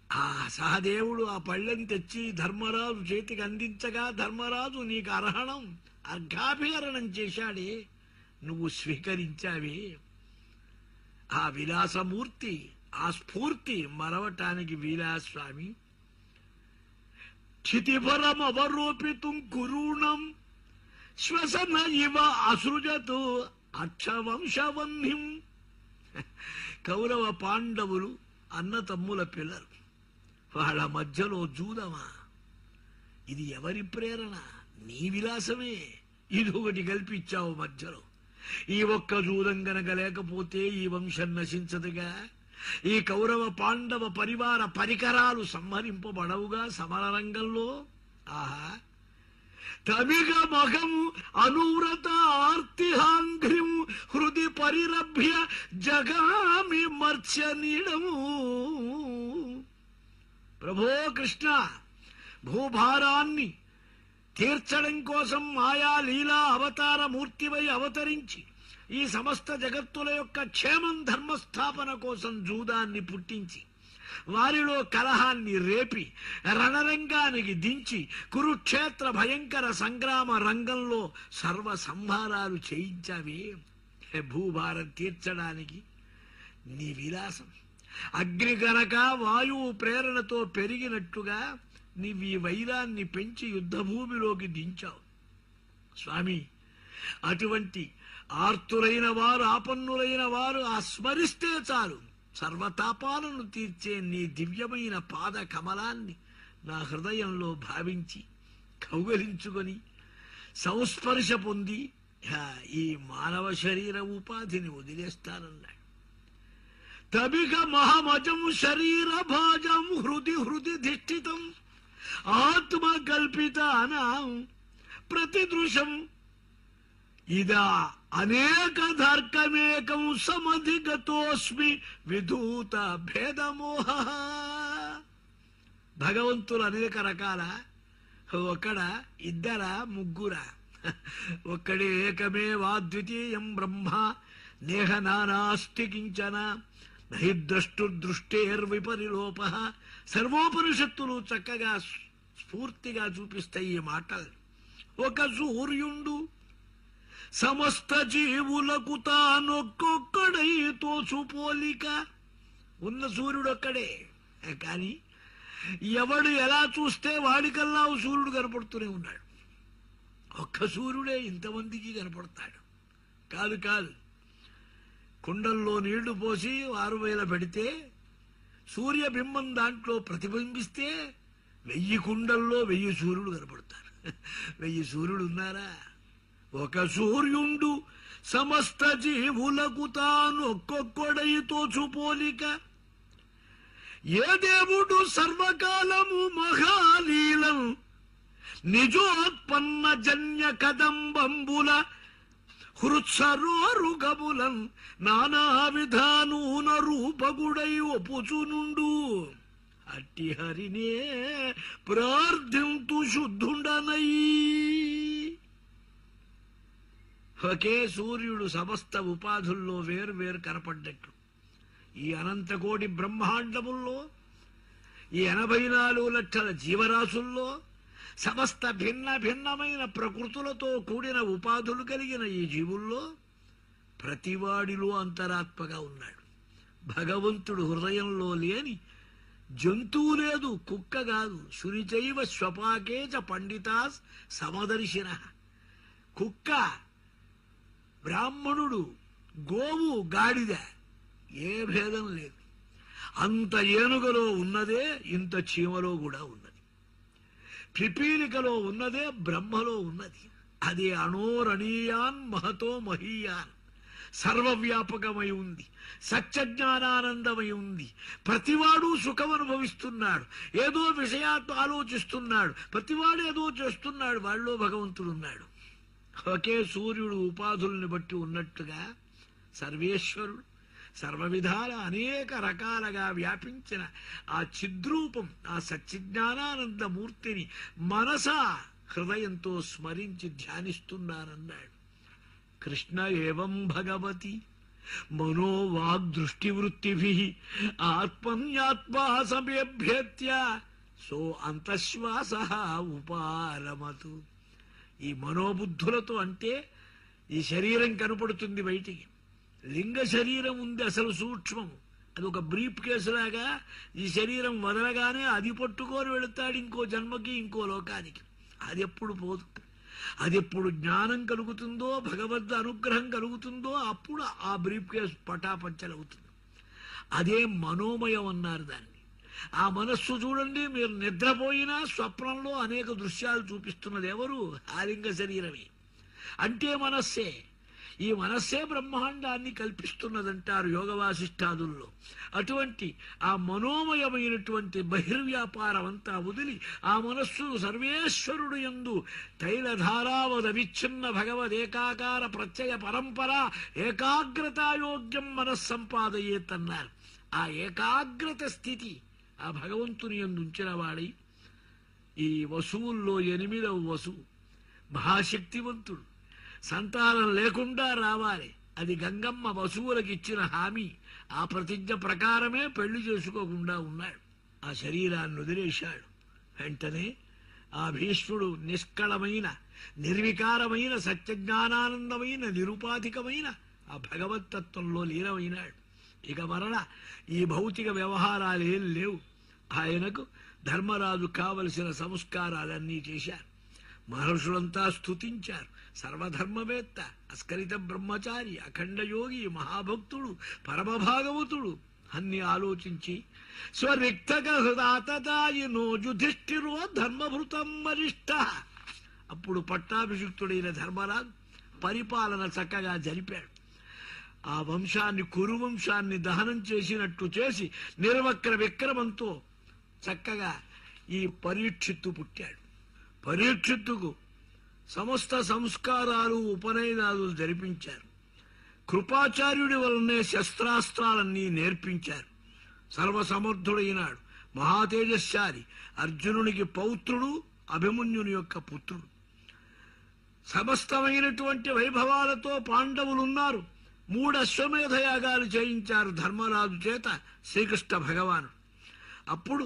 ఆ సహదేవుడు ఆ పళ్ళని తెచ్చి ధర్మరాజు చేతికి అందించగా ధర్మరాజు నీకు అర్ఘాభిహరణం చేశాడే, నువ్వు స్వీకరించావే. ఆ విలాసమూర్తి, ఆ స్ఫూర్తి మరవటానికి వీలా స్వామి. క్షితిపరమవరోపితుం కురూణం శ్వసన ఇవ అసృజతు అక్షవంశవన్నిం. కౌరవ పాండవులు అన్న తమ్ముల పిల్లలు, వాళ్ళ మధ్యలో జూదమా? ఇది ఎవరి ప్రేరణ? నీ విలాసమే. ఇది ఒకటి కల్పించావు మధ్యలో. ఈ ఒక్క జూదం గనక లేకపోతే ఈ వంశం నశించదుగా. ఈ కౌరవ పాండవ పరివార పరికరాలు సంహరింపబడవుగా సమరరంగంలో. ఆహా, తమిగ మగము అనువ్రత ఆర్తిహాంఘ్రిం హృది పరిరభ్య జగామి మర్త్యనీడము. ప్రభో కృష్ణ, భూభారాన్ని తీర్చడం కోసం మాయా లీలా అవతార మూర్తివై అవతరించి ఈ సమస్త జగత్తుల యొక్క క్షేమం ధర్మస్థాపన కోసం జూదాన్ని పుట్టించి వారిలో కలహాన్ని రేపి రణరంగానికి దించి కురుక్షేత్ర భయంకర సంగ్రామ రంగంలో సర్వ సంహారాలు చేయించావే. భూభారం తీర్చడానికి నీ విలాసం అగ్ని గనక వాయువు ప్రేరణతో పెరిగినట్టుగా నీవీ వైరాన్ని పెంచి యుద్ధభూమిలోకి దించావు. స్వామి, అటువంటి ఆర్తులైన వారు, ఆపన్నులైన వారు ఆ స్మరిస్తే చాలు సర్వతాపాలను తీర్చే నీ దివ్యమైన పాద కమలాన్ని నా హృదయంలో భావించి కౌగలించుకొని సంస్పర్శ పొంది ఈ మానవ శరీర ఉపాధిని వదిలేస్తానన్నాడు. తమిగ మహమజం శరీర భాజం హృది హృది ధిష్ఠితం ఆత్మ కల్పితానాం ప్రతిదృశం ఇదా అనేకధార్కమేకం సమధిగతోస్మి విధూత భేదమోహ. భగవంతులు అనేక రకాల, ఒకడా ఇద్దరా ముగ్గురా? ఒక్కడే ఏకమేవా ద్వితీయం బ్రహ్మ నేహ నానాస్తి కించన నహి ద్రష్టుర్దృష్టేర్విపరిలోప. సర్వోపనిషత్తులు చక్కగా స్ఫూర్తిగా చూపిస్తాయి ఈ మాటలు. ఒక సూర్యుండు సమస్త జీవులకు తానొక్కొక్కడై తోచుపోలిక. ఉన్న సూర్యుడు ఒక్కడే, కానీ ఎవడు ఎలా చూస్తే వాడికల్లా సూర్యుడు కనపడుతూనే ఉన్నాడు. ఒక్క సూర్యుడే ఇంతమందికి కనపడతాడు. కాదు కాదు, కుండల్లో నీళ్లు పోసి 6,000 పెడితే సూర్యబింబం దాంట్లో ప్రతిబింబిస్తే 1000 కుండల్లో 1000 సూర్యుడు కనపడతారు. 1000 సూర్యుడు ఉన్నారా? ఒక సూర్యుండు సమస్త జీవులకు తాను ఒక్కొక్కడై తోచుపోలిక. ఏ దేవుడు సర్వకాలము మహాలీలం నిజోత్పన్న జన్య కదంబంబుల హృత్సరోరుగములం నానా విధానూన రూపగుడై ఒపుచునుండు. అట్టి హరినే ప్రార్థింతు శుద్ధుండనై. ఒకే సూర్యుడు సమస్త ఉపాధుల్లో వేరు కనపడ్డట్టు ఈ అనంతకోటి బ్రహ్మాండముల్లో, ఈ 84 లక్షల జీవరాశుల్లో, సమస్త భిన్నమైన ప్రకృతులతో కూడిన ఉపాధులు కలిగిన ఈ జీవుల్లో ప్రతివాడిలో అంతరాత్మగా ఉన్నాడు. భగవంతుడు హృదయంలో లేని జంతువు లేదు, కుక్క కాదు. శునిచైవ స్వపాకేచ పండితాస్ సమదర్శిన. కుక్క, బ్రాహ్మణుడు, గోవు, గాడిద ఏ భేదం లేదు. అంత ఏనుగలో ఉన్నదే ఇంత చీమలో కూడా ఉన్నది. పిపీలికలో ఉన్నదే బ్రహ్మలో ఉన్నది. అదే అణోరణీయాన్ మహతో మహీయాన్, సర్వవ్యాపకమై ఉంది, సత్యజ్ఞానానందమై ఉంది. ప్రతివాడు సుఖం అనుభవిస్తున్నాడు, ఏదో విషయాత్మ ఆలోచిస్తున్నాడు, ప్రతివాడు ఏదో చేస్తున్నాడు. వాళ్ళలో భగవంతుడున్నాడు. ఒకే సూర్యుడు ఉపాధుల్ని బట్టి ఉన్నట్టుగా సర్వేశ్వరుడు సర్వవిధాల అనేక రకాలుగా వ్యాపించిన ఆ చిద్రూపం, ఆ సత్యజ్ఞానానంద మూర్తిని మనసా హృదయంతో స్మరించి ధ్యానిస్తున్నానన్నాడు. కృష్ణ ఏవం భగవతి మనోవాగ్దృష్టివృత్తిభి ఆత్మన్యాత్మా సమేభ్యేత్య సో అంతశ్వాస ఉపారమతు. ఈ మనోబుద్ధులతో అంటే ఈ శరీరం కనపడుతుంది బయటికి, లింగ శరీరం ఉంది అసలు సూక్ష్మం. అది ఒక బ్రీఫ్ కేసులాగా ఈ శరీరం వదలగానే అది పట్టుకొని వెళుతాడు ఇంకో జన్మకి, ఇంకో లోకానికి. అది ఎప్పుడు పోదు. అది ఎప్పుడు జ్ఞానం కలుగుతుందో, భగవద్ అనుగ్రహం కలుగుతుందో అప్పుడు ఆ బ్రీఫ్ కేసు పటాపంచలవుతుంది. అదే మనోమయం అన్నారు దాన్ని. ఆ మనస్సు చూడండి, మీరు నిద్రపోయినా స్వప్నంలో అనేక దృశ్యాలు చూపిస్తున్నది ఎవరు? ఆలింగ శరీరమే. అంటే మనస్సే. ఈ మనస్సే బ్రహ్మాండాన్ని కల్పిస్తున్నదంటారు యోగ వాసిష్ఠాదుల్లో. అటువంటి ఆ మనోమయమైనటువంటి బహిర్వ్యాపారం అంతా వదిలి ఆ మనస్సు సర్వేశ్వరుడు యందు తైలధారావద విచ్ఛిన్న భగవదేకాకార ప్రత్యయ పరంపర ఏకాగ్రతాయోగ్యం మనస్సంపాదయేతన్నారు. ఆ ఏకాగ్రత స్థితి ఆ భగవంతుని యందు ఉంచిన వాడై, ఈ వసువుల్లో 8వ వసువు మహాశక్తివంతుడు, సంతానం లేకుండా రావాలి. అది గంగమ్మ వసువులకు ఇచ్చిన హామీ. ఆ ప్రతిజ్ఞ ప్రకారమే పెళ్లి చేసుకోకుండా ఉన్నాడు. ఆ శరీరాన్ని వదిలేశాడు. వెంటనే ఆ భీష్ముడు నిష్కళమైన, నిర్వికారమైన, సత్యజ్ఞానానందమైన, నిరుపాధికమైన ఆ భగవత్తత్వంలో లీనమైనాడు. ఇక మరణ ఈ భౌతిక వ్యవహారాలేం లేవు. ఆయనకు ధర్మరాజు కావలసిన సంస్కారాలన్నీ చేశారు. మహర్షులంతా స్తుతించారు. సర్వధర్మవేత్త, అస్కలిత బ్రహ్మచారి, అఖండ యోగి, మహాభక్తుడు, పరమభాగవతుడు అన్ని ఆలోచించి స్వరిక్తక హృదాతతాయినో యుధిష్ఠిరో ధర్మభృతం వరిష్ఠ. అప్పుడు పట్టాభిషిక్తుడైన ధర్మరాజు పరిపాలన చక్కగా జరిపాడు. ఆ వంశాన్ని, కురు వంశాన్ని దహనం చేసినట్టు చేసి నిర్వక్ర విక్రమంతో చక్కగా ఈ పరీక్షిత్తు పుట్టాడు. పరీక్షిత్తుకు సమస్త సంస్కారాలు, ఉపనయనాలు జరిపించారు. కృపాచార్యుడి వలనే శస్త్రాస్త్రాలన్నీ నేర్పించారు. సర్వసమర్థుడైనాడు. మహాతేజశాలి, అర్జునునికి పౌత్రుడు, అభిమన్యుని యొక్క పుత్రుడు. సమస్తమైనటువంటి వైభవాలతో పాండవులున్నారు. 3 అశ్వమేధ యాగాలు చేయించారు ధర్మరాజు చేత శ్రీకృష్ణ భగవానుడు. అప్పుడు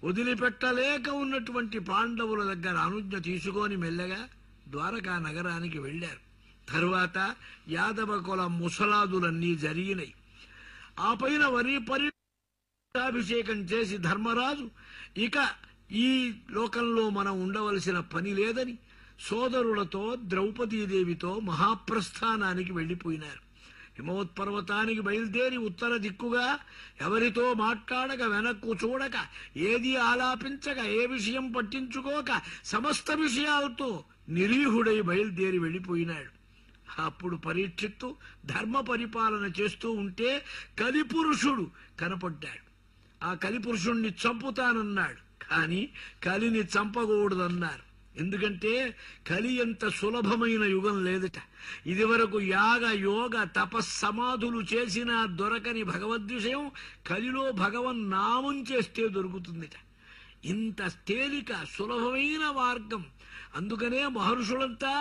వదిలిపెట్టలేక ఉన్నటువంటి పాండవుల దగ్గర అనుజ్ఞ తీసుకొని మెల్లగా ద్వారకా నగరానికి వెళ్లారు. తరువాత యాదవ కుల ముసలాదులన్నీ జరిగినాయి. ఆ పైన పట్టాభిషేకం చేసి ధర్మరాజు ఇక ఈ లోకంలో మనం ఉండవలసిన పని లేదని సోదరులతో, ద్రౌపదీదేవితో మహాప్రస్థానానికి వెళ్లిపోయినారు. హిమవత్పర్వతానికి బయలుదేరి ఉత్తర దిక్కుగా ఎవరితో మాట్లాడక, వెనక్కు చూడక, ఏది ఆలాపించక, ఏ విషయం పట్టించుకోక సమస్త విషయాలతో నిరీహుడై బయలుదేరి వెళ్లిపోయినాడు. అప్పుడు పరీక్షిత్తు ధర్మ పరిపాలన చేస్తూ ఉంటే కలిపురుషుడు కనపడ్డాడు. ఆ కలిపురుషుణ్ణి చంపుతానన్నాడు. కాని కలిని చంపకూడదన్నారు. ఎందుకంటే కలి ఎంత సులభమైన యుగం లేదట. ఇది వరకు యాగ యోగ తపస్సమాధులు చేసినా దొరకని భగవద్విషయం కలిలో భగవన్నామం చేస్తే దొరుకుతుందిట. ఇంత తేలిక సులభమైన మార్గం. అందుకనే మహర్షులంతా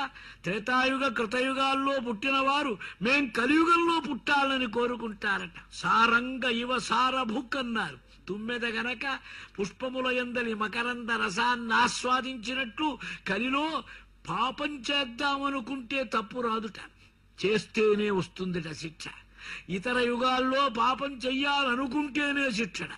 త్రేతాయుగ కృతయుగాల్లో పుట్టిన వారు మేం కలియుగంలో పుట్టాలని కోరుకుంటారట. సారంగ ఇవ సారభుక్ అన్నారు. తుమ్మెద గనక పుష్పముల యందలి మకరంద రసాన్ని ఆస్వాదించినట్లు కలిలో పాపం చేద్దామనుకుంటే తప్పు రాదుట, చేస్తేనే వస్తుందిట శిక్ష. ఇతర యుగాల్లో పాపం చెయ్యాలనుకుంటేనే శిక్షణ,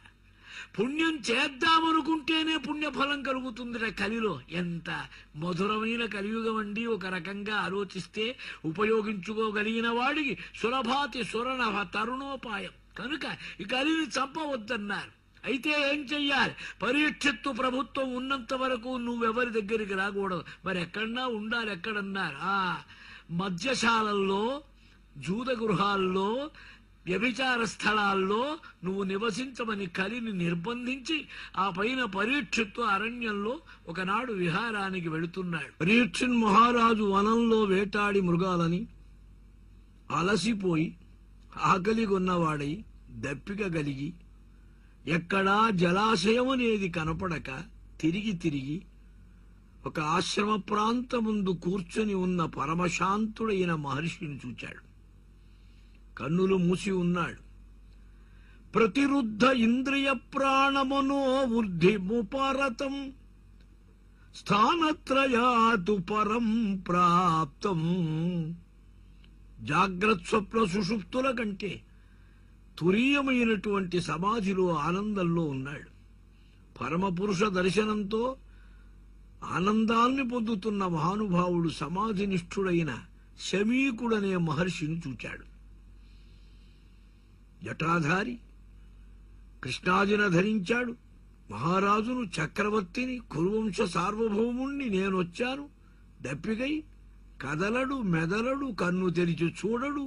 పుణ్యం చేద్దామనుకుంటేనే పుణ్యఫలం కలుగుతుందిట కలిలో. ఎంత మధురమైన కలియుగం అండి. ఒక రకంగా ఆలోచిస్తే ఉపయోగించుకోగలిగిన వాడికి సులభాతి సురనభ తరుణోపాయం. కనుక ఈ కలిని చంపవద్దన్నారు. అయితే ఏం చెయ్యాలి? పరీక్షిత్తు ప్రభుత్వం ఉన్నంత వరకు నువ్వెవరి దగ్గరికి రాకూడదు. మరి ఎక్కడన్నా ఉండాలి. ఎక్కడన్నారు? మద్యశాలల్లో, జూద గృహాల్లో, వ్యభిచార స్థలాల్లో నువ్వు నివసించమని కలిని నిర్బంధించి ఆ పైన పరీక్షిత్తు అరణ్యంలో ఒకనాడు విహారానికి వెళుతున్నాడు. పరీక్షిన్ మహారాజు వనంలో వేటాడి మృగాలని అలసిపోయి ఆకలిగొన్నవాడై దప్పిక కలిగి ఎక్కడా జలాశయం అనేది కనపడక తిరిగి తిరిగి ఒక ఆశ్రమ ప్రాంతముందు కూర్చొని ఉన్న పరమశాంతుడైన మహర్షిని చూచాడు. కన్నులు మూసి ఉన్నాడు. ప్రతిరుద్ధ ఇంద్రియ ప్రాణమనో వృద్ధిముపరతం స్థానత్రయాతు పరం ప్రాప్తం. జాగ్రత్త స్వప్న సుషుప్తుల కంటే తురీయమైనటువంటి సమాధిలో ఆనందంలో ఉన్నాడు. పరమపురుష దర్శనంతో ఆనందాన్ని పొందుతున్న మహానుభావుడు సమాధినిష్ఠుడైన శమీకుడనే మహర్షిని చూచాడు. జటాధారి, కృష్ణాజిన ధరించాడు. మహారాజును, చక్రవర్తిని, కురువంశ సార్వభౌముణ్ణి నేనొచ్చాను. దప్పికై కదలడు, మెదలడు, కన్ను తెరిచి చూడడు,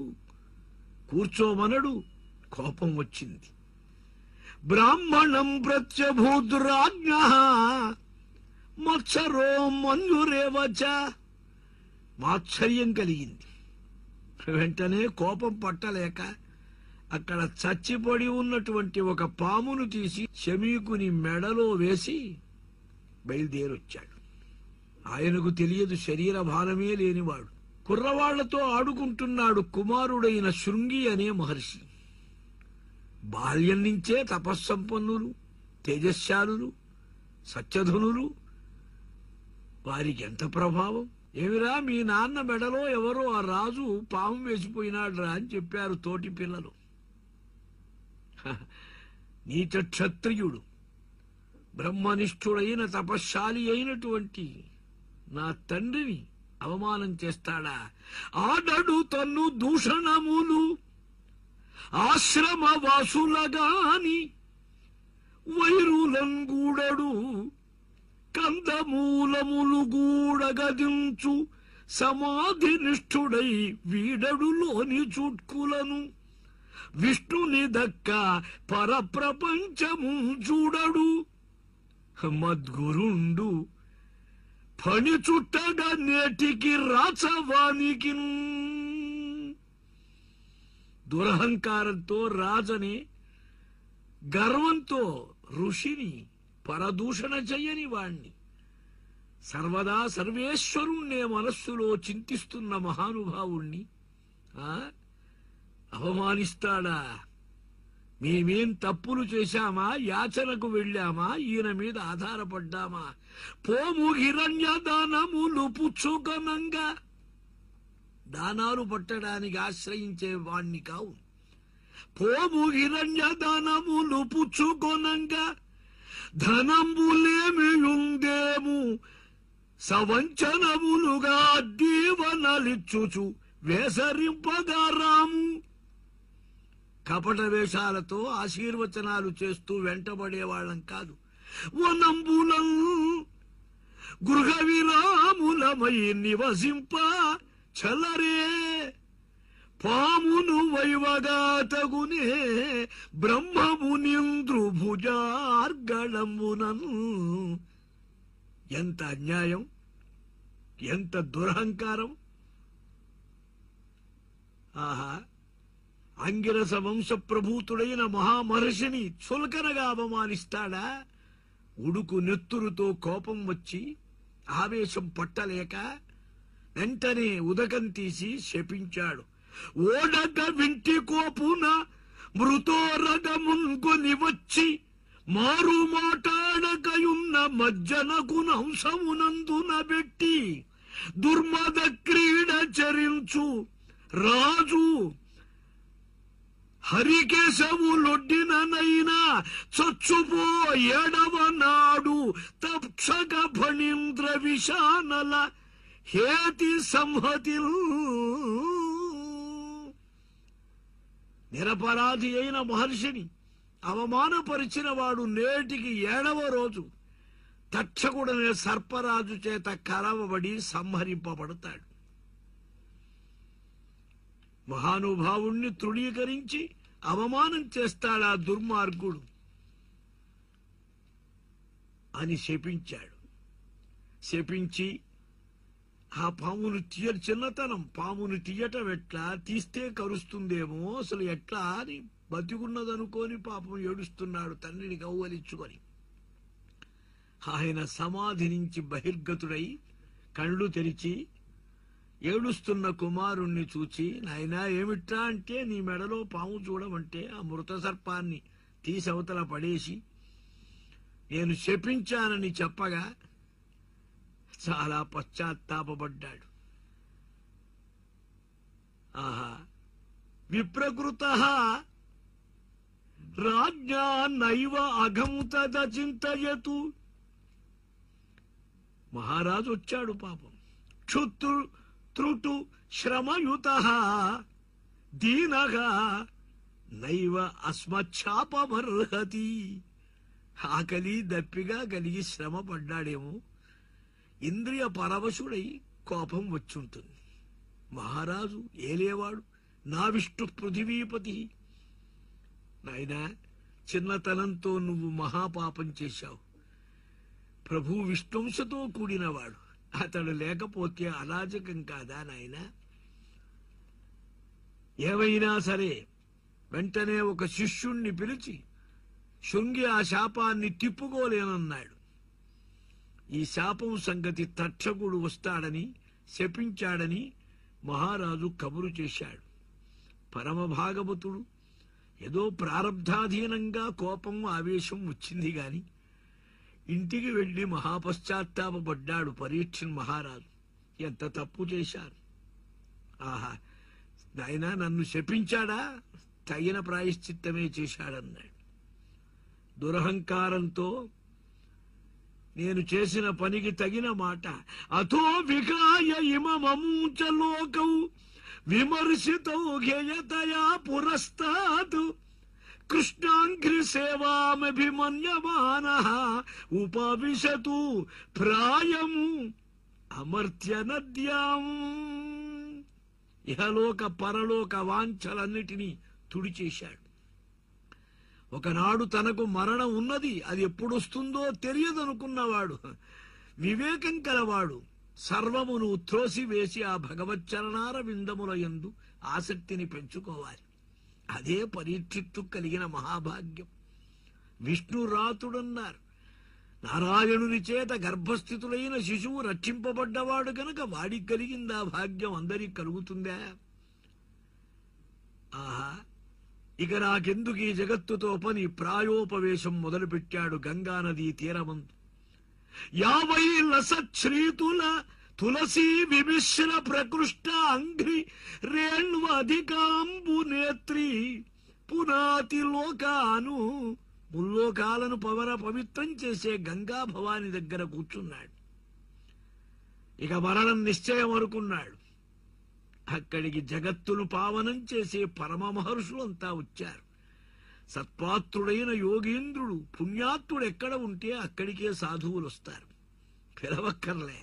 కూర్చోమనడు. కోపం వచ్చింది. బ్రాహ్మణం ప్రత్యభూద్రాజ్ఞ మత్సరో మంజురేవచ. మాత్సర్యం కలిగింది. వెంటనే కోపం పట్టలేక అక్కడ చచ్చిపడి ఉన్నటువంటి ఒక పామును తీసి శమీకుని మెడలో వేసి బయలుదేరొచ్చాడు. ఆయనకు తెలియదు, శరీర భారమే లేనివాడు. కుర్రవాళ్లతో ఆడుకుంటున్నాడు కుమారుడైన శృంగి అనే మహర్షి. బాల్యం నుంచే తపస్సంపన్నులు, తేజశ్శాలులు, సత్యధనులు. వారికి ఎంత ప్రభావం! ఏమిరా, మీ నాన్న మెడలో ఎవరో ఆ రాజు పాము వేసిపోయినాడురా అని చెప్పారు తోటి పిల్లలు. నీచ క్షత్రియుడు, బ్రహ్మనిష్ఠుడైన తపశ్శాలి అయినటువంటి నా తండ్రిని అవమానం చేస్తాడా? ఆడడు తన్ను దూషణములు ఆశ్రమవాసులగాని వైరులంగూడడు కందమూలములు గూడగదించు సమాధి నిష్ఠుడై వీడడులోని చుట్కులను విష్ణుని దక్క పరప్రపంచము చూడడు మద్గురుండు ఫణి చుట్టగా నేటికి రాచవానికి. దురహంకారంతో రాజని, గర్వంతో ఋషిని పరదూషణ చెయ్యని వాణ్ణి, సర్వదా సర్వేశ్వరుణ్ణే మనస్సులో చింతిస్తున్న మహానుభావుణ్ణి అవమానిస్తాడా? మేమేం తప్పులు చేశామా? యాచనకు వెళ్ళామా? ఈయన మీద ఆధారపడ్డామా? పోము హిరణ్య దానములు పుచ్చుకొనంగా. దానాలు పట్టడానికి ఆశ్రయించే వాణ్ణి కావు. పోము హిరణ్య దానములు పుచ్చుకొనంగా ధనంబులేమియుందేము సవంచనములుగా దీవనలిచ్చుచు వేసరింపగా రాము. కపట వేషాలతో ఆశీర్వచనాలు చేస్తూ వెంటబడేవాళ్ళం కాదు. వనంబులం గృహ విరాములమై నివసింప చలరే పామును వైవగా తగునే బ్రహ్మమునింద్రు భుజార్గళమునను. ఎంత అన్యాయం! ఎంత దురహంకారం! ఆహా! అంగిరస వంశ ప్రభూతుడైన మహామహర్షిని చులకనగా అవమానిస్తాడా? ఉడుకు నెత్తురుతో కోపం వచ్చి ఆవేశం పట్టలేక వెంటనే ఉదకం తీసి శపించాడు. ఓడక వింటి కోపున మృతోరగమున్కొని వచ్చి మారు మాటాడకయున్న మజ్జనకు నంసమునందున పెట్టి దుర్మద క్రీడ చరించు రాజు హరికేశవులొడ్డిననైనా చచ్చుపో ఏడవ నాడు తక్షక ఫణీంద్ర విశానల హేతి సంహతి. నిరపరాధి అయిన మహర్షిని అవమానపరిచిన వాడు నేటికి 7వ రోజు తక్షకుడనే సర్పరాజు చేత కలవబడి సంహరింపబడతాడు. మహానుభావుణ్ణి తృణీకరించి అవమానం చేస్తాడా దుర్మార్గుడు అని శపించాడు. శపించి ఆ పామును చిన్నతనం పామును తీయటం ఎట్లా, తీస్తే కరుస్తుందేమో, అసలు ఎట్లా అని బతికున్నదనుకోని పాపం ఏడుస్తున్నాడు తండ్రిని కౌవలించుకొని. ఆయన సమాధి నుంచి బహిర్గతుడై కళ్ళు తెరిచి ఏడుస్తున్న కుమారుణ్ణి చూచి, నాయనా ఏమిట్రా అంటే, నీ మెడలో పాము చూడమంటే ఆ మృత సర్పాన్ని తీసవతల పడేసి నేను శపించానని చెప్పగా చాలా పశ్చాత్తాపడ్డాడు. ఆహా! విప్రకృతః రాజ్ఞా నైవ అఘం తదచింతయతు. మహారాజు వచ్చాడు పాపం. క్షుత్రుటు శ్రమయుతః దీనః నైవ అస్మచ్ఛాపమర్హతి. ఆకలి దప్పిగా కలిగి శ్రమ పడ్డాడేమో, ఇంద్రియ పరవశుడై కోపం వచ్చుంటుంది. మహారాజు ఏలేవాడు, నా విష్ణు పృథివీపతి. నాయనా, చిన్నతనంతో నువ్వు మహాపాపం చేశావు. ప్రభు విష్ణుంశతో కూడినవాడు, అతడు లేకపోతే అరాజకం కాదా నాయనా? ఏవైనా సరే వెంటనే ఒక శిష్యుణ్ణి పిలిచి శృంగి ఆ శాపాన్ని తిప్పుకోలేనన్నాడు. ఈ శాపం సంగతి తక్షకుడు వస్తాడని శపించాడని మహారాజు కబురు చేశాడు. పరమ భాగవతుడు ఏదో ప్రారబ్ధాధీనంగా కోపం ఆవేశం వచ్చింది గాని ఇంటికి వెళ్లి మహాపశ్చాత్తాపడ్డాడు పరీక్షణ్ మహారాజు. ఎంత తప్పు చేశారు! ఆహా! నాయనా, నన్ను శపించాడా, తగిన ప్రాయశ్చిత్తమే చేశాడన్నాడు. దురహంకారంతో నేను చేసిన పనికి తగిన మాట. అథో వికాయ ఇమమూచ లోకౌ విమర్శితౌ ఘేయతయా పురస్తాత్ కృష్ణాంఘ్రి సేవామభిమన్యమానః ఉపవిశతు ప్రాయము అమర్త్య నద్యాం. ఇహలోక పరలోక వాంఛలన్నిటినీ తుడిచేశాడు. ఒకనాడు తనకు మరణం ఉన్నది, అది ఎప్పుడొస్తుందో తెలియదనుకున్నవాడు, వివేకం కలవాడు, సర్వమును త్రోసివేసి ఆ భగవచ్చరణార విందముల యందు ఆసక్తిని పెంచుకోవాలి. అదే పరీక్షిత్తు కలిగిన మహాభాగ్యం. విష్ణురాతుడన్నారు. నారాయణుని చేత గర్భస్థితులైన శిశువు రక్షింపబడ్డవాడు గనక వాడికి కలిగిందా భాగ్యం, అందరికి కలుగుతుందా? ఆహా! ఇక నాకెందుకు ఈ జగత్తుతో పని, ప్రాయోపవేశం మొదలుపెట్టాడు గంగానదీ తీరమందు. యావై లసచ్ఛ్రీతుల తులసీ విమిశ్ర ప్రకృష్ట అంఘ్రి రేణ్వధికాంబు నేత్రి పునాతి లోకాను. ముల్లోకాలను పవిత్రం చేసే గంగా భవాని దగ్గర కూర్చున్నాడు. ఇక మరణం నిశ్చయం అనుకున్నాడు. అక్కడికి జగత్తును పావనం చేసే పరమ మహర్షులంతా వచ్చారు. సత్పాత్రుడైన యోగీంద్రుడు పుణ్యాత్ముడు ఎక్కడ ఉంటే అక్కడికే సాధువులు వస్తారు. పిలవక్కర్లే,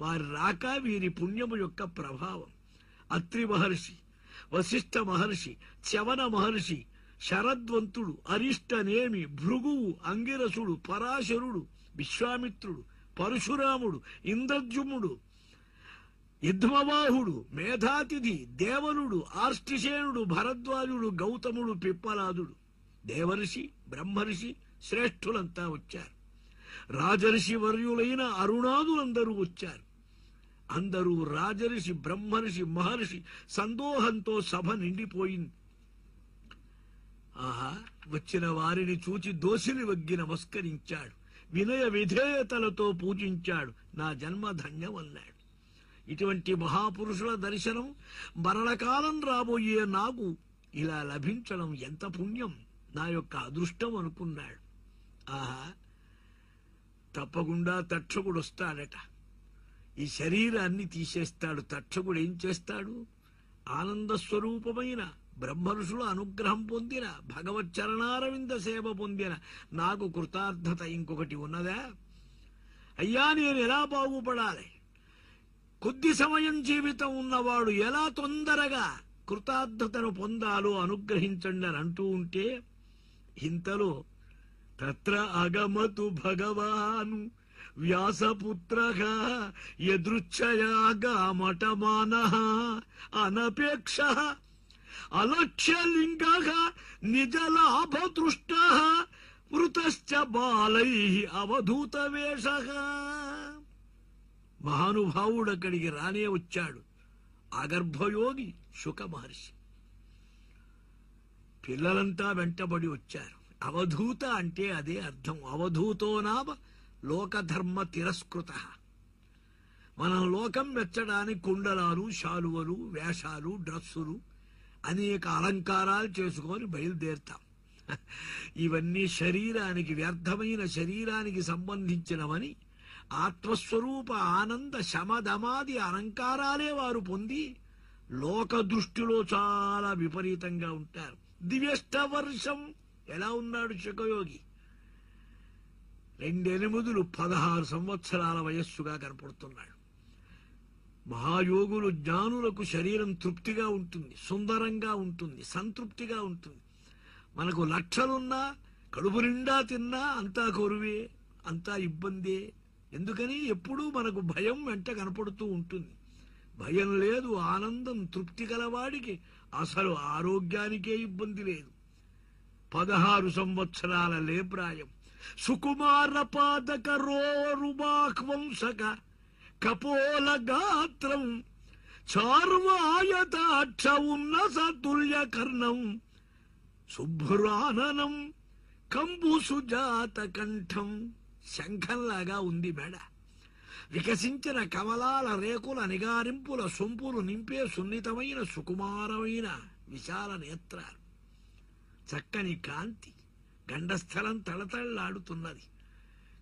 వారి రాక వీరి పుణ్యము యొక్క ప్రభావం. అత్రి మహర్షి, వశిష్ఠ మహర్షి, చ్యవన మహర్షి, శరద్వంతుడు, అరిష్టనేమి, భృగువు, అంగిరసుడు, పరాశరుడు, విశ్వామిత్రుడు, పరశురాముడు, ఇంద్రద్యుమ్నుడు, యుద్ధమవాహుడు, మేధాతిథి, దేవనుడు, ఆర్ష్టిసేనుడు, భరద్వాజుడు, గౌతముడు, పిప్పలాదుడు, దేవర్షి, బ్రహ్మర్షి శ్రేష్ఠులంతా వచ్చారు. రాజర్షి వర్యులైన అరుణాదులందరూ వచ్చారు. అందరూ రాజర్షి, బ్రహ్మర్షి, మహర్షి సందోహంతో సభ నిండిపోయింది. ఆహా, వచ్చిన వారిని చూచి దోసిలి వగ్గి నమస్కరించాడు. వినయ విధేయతలతో పూజించాడు. నా జన్మ ధన్యమన్నాడు. ఇటువంటి మహాపురుషుల దర్శనం మరణకాలం రాబోయే నాకు ఇలా లభించడం ఎంత పుణ్యం, నా యొక్క అదృష్టం అనుకున్నాడు. ఆహా, తప్పకుండా తక్షకుడు వస్తాడట. ఈ శరీరాన్ని తీసేస్తాడు. తక్షకుడు ఏం చేస్తాడు? ఆనంద స్వరూపమైన బ్రహ్మఋషుల అనుగ్రహం పొందిన, భగవచ్చరణారవింద సేవ పొందిన నాకు కృతార్థత ఇంకొకటి ఉన్నదా? అయ్యా, నేను ఎలా బాగుపడాలి? కొద్ది సమయం జీవితం ఉన్నవాడు ఎలా తొందరగా కృతార్థతను పొందాలో అనుగ్రహించండి అని అంటూ ఉంటే, ఇంతలో తత్ర అగమతు భగవాను వ్యాసపుత్రః యదృచ్ఛయాగామటమానః అనపేక్షః అలక్ష్యలింగః నిజలాభదృష్టః వృతశ్చ బాలైః అవధూతవేషః. మహానుభావుడు అక్కడికి రానే వచ్చాడు. అగర్భయోగి శుక మహర్షి. పిల్లలంతా వెంటబడి వచ్చారు. అవధూత అంటే అదే అర్థం. అవధూతో నామ లోకధర్మ తిరస్కృత. మనం లోకం మెచ్చడానికి కుండలాలు, శాలువలు, వేషాలు, డ్రస్సులు, అనేక అలంకారాలు చేసుకొని బయలుదేరుతాం. ఇవన్నీ శరీరానికి, వ్యర్థమైన శరీరానికి సంబంధించినవని ఆత్మస్వరూప ఆనంద శమదమాది అలంకారాలే వారు పొంది లోక దృష్టిలో చాలా విపరీతంగా ఉంటారు. దివ్యష్ట వర్షం ఎలా ఉన్నాడు శుకయోగి? 2 16 సంవత్సరాల వయస్సుగా కనపడుతున్నాడు. మహాయోగులు, జ్ఞానులకు శరీరం తృప్తిగా ఉంటుంది, సుందరంగా ఉంటుంది, సంతృప్తిగా ఉంటుంది. మనకు లక్షలున్నా, కడుపు నిండా తిన్నా అంతా కొరువే, అంతా ఇబ్బందే. ఎందుకని? ఎప్పుడూ మనకు భయం వెంట కనపడుతూ ఉంటుంది. భయం లేదు, ఆనందం, తృప్తి గలవాడికి అసలు ఆరోగ్యానికే ఇబ్బంది లేదు. 16 సంవత్సరాల లేప్రాయం. సుకుమార పాదక రోరుబాహ్వంసక కపోల గాత్రం చార్వాయతాక్ష ఉన్నస తుల్య కర్ణం శుభ్రాననం కంబు సుజాత కంఠం. శంఖంలాగా ఉంది మెడ. వికసించిన కమలాల రేకుల నిగారింపుల సొంపులు నింపే సున్నితమైన సుకుమారమైన విశాల నేత్రాలు, చక్కని కాంతి, గండస్థలం తళతళ్లాడుతున్నది.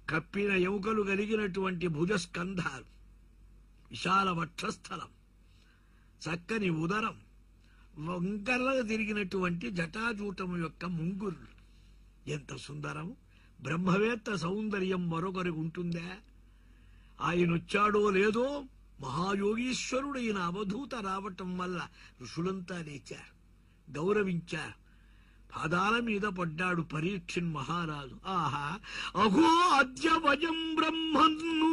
కప్పిన ఎముకలు కలిగినటువంటి భుజస్కంధాలు, విశాల వక్షస్థలం, చక్కని ఉదరం, వంకరగా తిరిగినటువంటి జటాజూటము యొక్క ముంగుర్లు. ఎంత సుందరం! బ్రహ్మవేత్త సౌందర్యం మరొకరికి ఉంటుందా? ఆయనొచ్చాడో లేదో, మహాయోగీశ్వరుడైన అవధూత రావటం వల్ల ఋషులంతా లేచారు, గౌరవించారు. పాదాల మీద పడ్డాడు పరీక్షిన్ మహారాజు. ఆహా, అహో అద్య వయం బ్రహ్మన్ను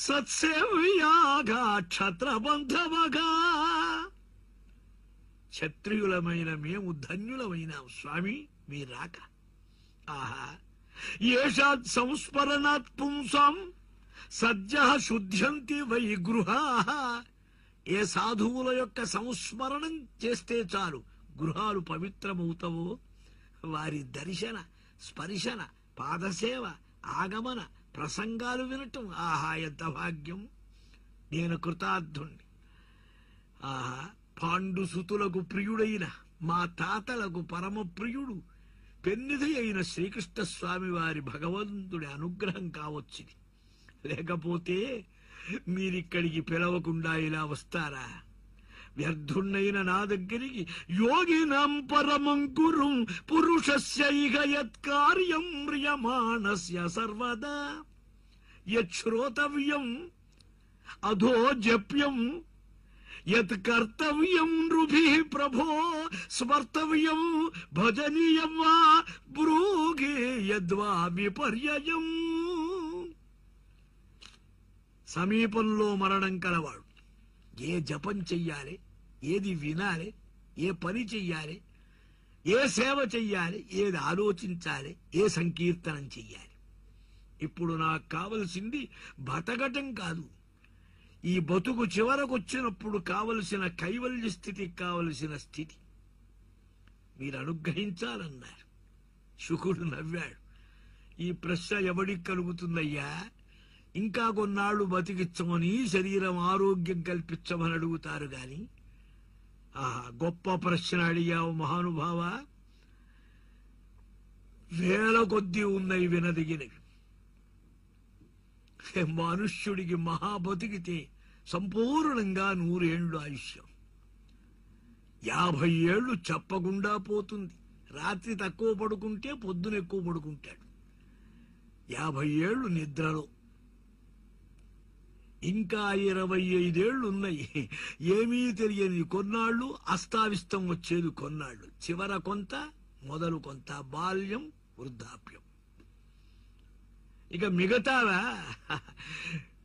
సత్సేవ్యాగా క్షత్రబంధవగా. క్షత్రియులమైన మేము ధన్యులమైనాం స్వామి మీ రాక. ఆహా, ఏషాత్ సంస్మరణాత్ పుంసాం సద్యః శుద్ధ్యంతి వై గృహాః. ఏ సాధువుల యొక్క సంస్మరణం చేస్తే చాలు గృహాలు పవిత్రమవుతావో, వారి దర్శన, స్పర్శన, పాదసేవ, ఆగమన, ప్రసంగాలు వినటం, ఆహా ఎంత భాగ్యం! నేను కృతార్థుణ్ణి. ఆహా, పాండుసుతులకు ప్రియుడైన మా తాతలకు పరమ ప్రియుడు పెన్నిధి అయిన శ్రీకృష్ణ స్వామి వారి భగవంతుడి అనుగ్రహం కావచ్చుది. లేకపోతే మీరిక్కడికి పిలవకుండా ఇలా వస్తారా? వ్యర్థున్నైన నా దగ్గరికి యోగినాం పరమం గురుం పురుషస్య ఇహ యత్కార్యం మ్రియమాణస్య సర్వదా యశ్రోతవ్యం అధో జప్యం యత్ కర్తవ్యం నృభిః ప్రభో స్మర్తవ్యం భజనీయం వా బ్రూహి యద్వా విపర్యయం. సమీపంలో మరణం కలవాడు, ఏ జపం చెయ్యాలి, ఏది వినాలి, ఏ పని చెయ్యాలి, ఏ సేవ చెయ్యాలి, ఏది ఆలోచించాలి, ఏ సంకీర్తనం చెయ్యాలి. ఇప్పుడు నాకు కావలసింది బతకటం కాదు, ఈ బతుకు చివరకొచ్చినప్పుడు కావలసిన కైవల్య స్థితికి కావలసిన స్థితి మీరు అనుగ్రహించాలన్నారు. శుకుడు నవ్వాడు. ఈ ప్రశ్న ఎవడికి కలుగుతుందయ్యా? ఇంకా కొన్నాళ్లు బతికిచ్చమని, శరీరం ఆరోగ్యం కల్పించమని అడుగుతారు గాని, గొప్ప ప్రశ్న అడిగావు మహానుభావ. వేల కొద్దీ ఉన్నాయి వినదిగినవి. మనుష్యుడికి మహా బతికితే సంపూర్ణంగా 100 ఏళ్లు ఆయుష్యం. 50 ఏళ్లు చెప్పకుండా పోతుంది. రాత్రి తక్కువ పడుకుంటే పొద్దున ఎక్కువ పడుకుంటాడు. 50 ఏళ్లు నిద్రలో. ఇంకా 25 ఏళ్లు ఉన్నాయి. ఏమీ తెలియని కొన్నాళ్లు, అస్తావిస్తం వచ్చేది కొన్నాళ్లు. చివర కొంత, మొదలు కొంత. బాల్యం, వృద్ధాప్యం. ఇక మిగతావా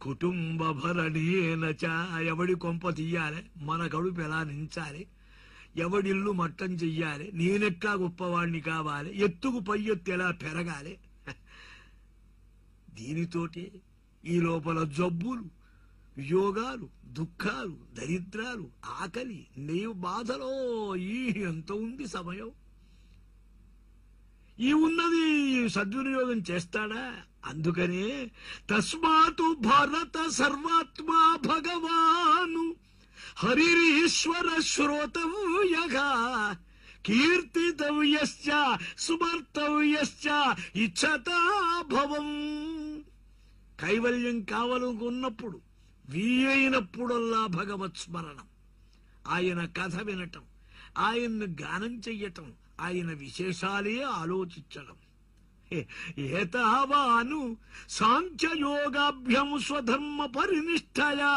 కుటుంబ భరణేనచ. ఎవడి కొంప తీయాలి, మన కడుపు ఎలా నించాలి, ఎవడిల్లు మట్టం చెయ్యాలి, నేనెట్లా గొప్పవాణ్ణి కావాలి, ఎత్తుకు పై ఎత్తు ఎలా పెరగాలి. దీనితోటే ఈ లోపల జబ్బులు, యోగాలు, దుఃఖాలు, దరిద్రాలు, ఆకలి, నీవు బాధలో ఎంత ఉంది సమయం. ఈ ఉన్నది సద్వినియోగం చేస్తాడా? అందుకనే తస్మాతు భారత సర్వాత్మా భగవాను హరిరీశ్వర శ్రోతవ్యగా కీర్తితవ్యశ్చ సుమర్తవ్యశ్చ ఇచ్చతా భవం. కైవల్యం కావాలనుకున్నప్పుడు వీలైనప్పుడల్లా భగవత్ స్మరణం, ఆయన కథ వినటం, ఆయన్ను గానం చెయ్యటం, ఆయన విశేషాలే ఆలోచించడం. ఏతావాను సాంఖ్యయోగాభ్యం స్వధర్మ పరినిష్టయా.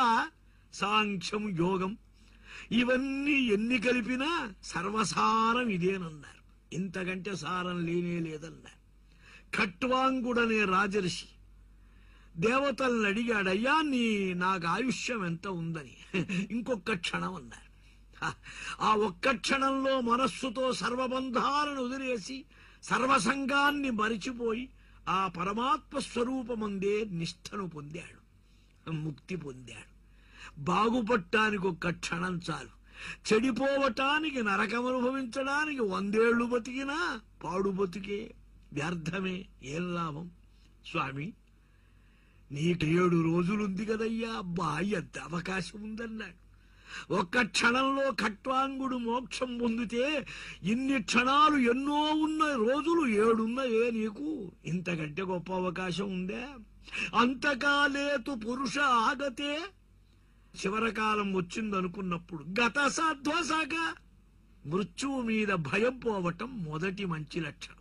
సాంఖ్యం, యోగం ఇవన్నీ ఎన్ని కలిపినా సర్వసారం ఇదేనన్నారు. ఇంతకంటే సారం లేనే లేదన్నారు. ఖట్వాంగుడనే రాజర్షి దేవతల్ని అడిగాడయ్యా, నాకు ఆయుష్యం ఎంత ఉందని. ఇంకొక క్షణం అన్నారు. ఆ ఒక్క క్షణంలో మనస్సుతో సర్వబంధాలను వదిలేసి సర్వసంగాన్ని మరిచిపోయి ఆ పరమాత్మ స్వరూపమందే నిష్ఠను పొందాడు, ముక్తి పొందాడు. బాగుపట్టానికి ఒక్క క్షణం చాలు. చెడిపోవటానికి, నరకం అనుభవించడానికి 100 ఏళ్లు బతికినా పాడు బతికే, వ్యర్థమే. ఏం లాభం? స్వామి, నీకు 7 రోజులుంది కదయ్యా, అబ్బా ఎంత అవకాశం ఉందన్నాడు. ఒక్క క్షణంలో ఖట్వాంగుడు మోక్షం పొందితే ఇన్ని క్షణాలు ఎన్నో ఉన్న రోజులు 7 ఉన్నాయే నీకు. ఇంతకంటే గొప్ప అవకాశం ఉందే? అంతకాలేతు పురుష ఆగతే. చివరకాలం వచ్చిందనుకున్నప్పుడు గత సాధ్వసగా మృత్యువు మీద భయం పోవటం మొదటి మంచి లక్షణం.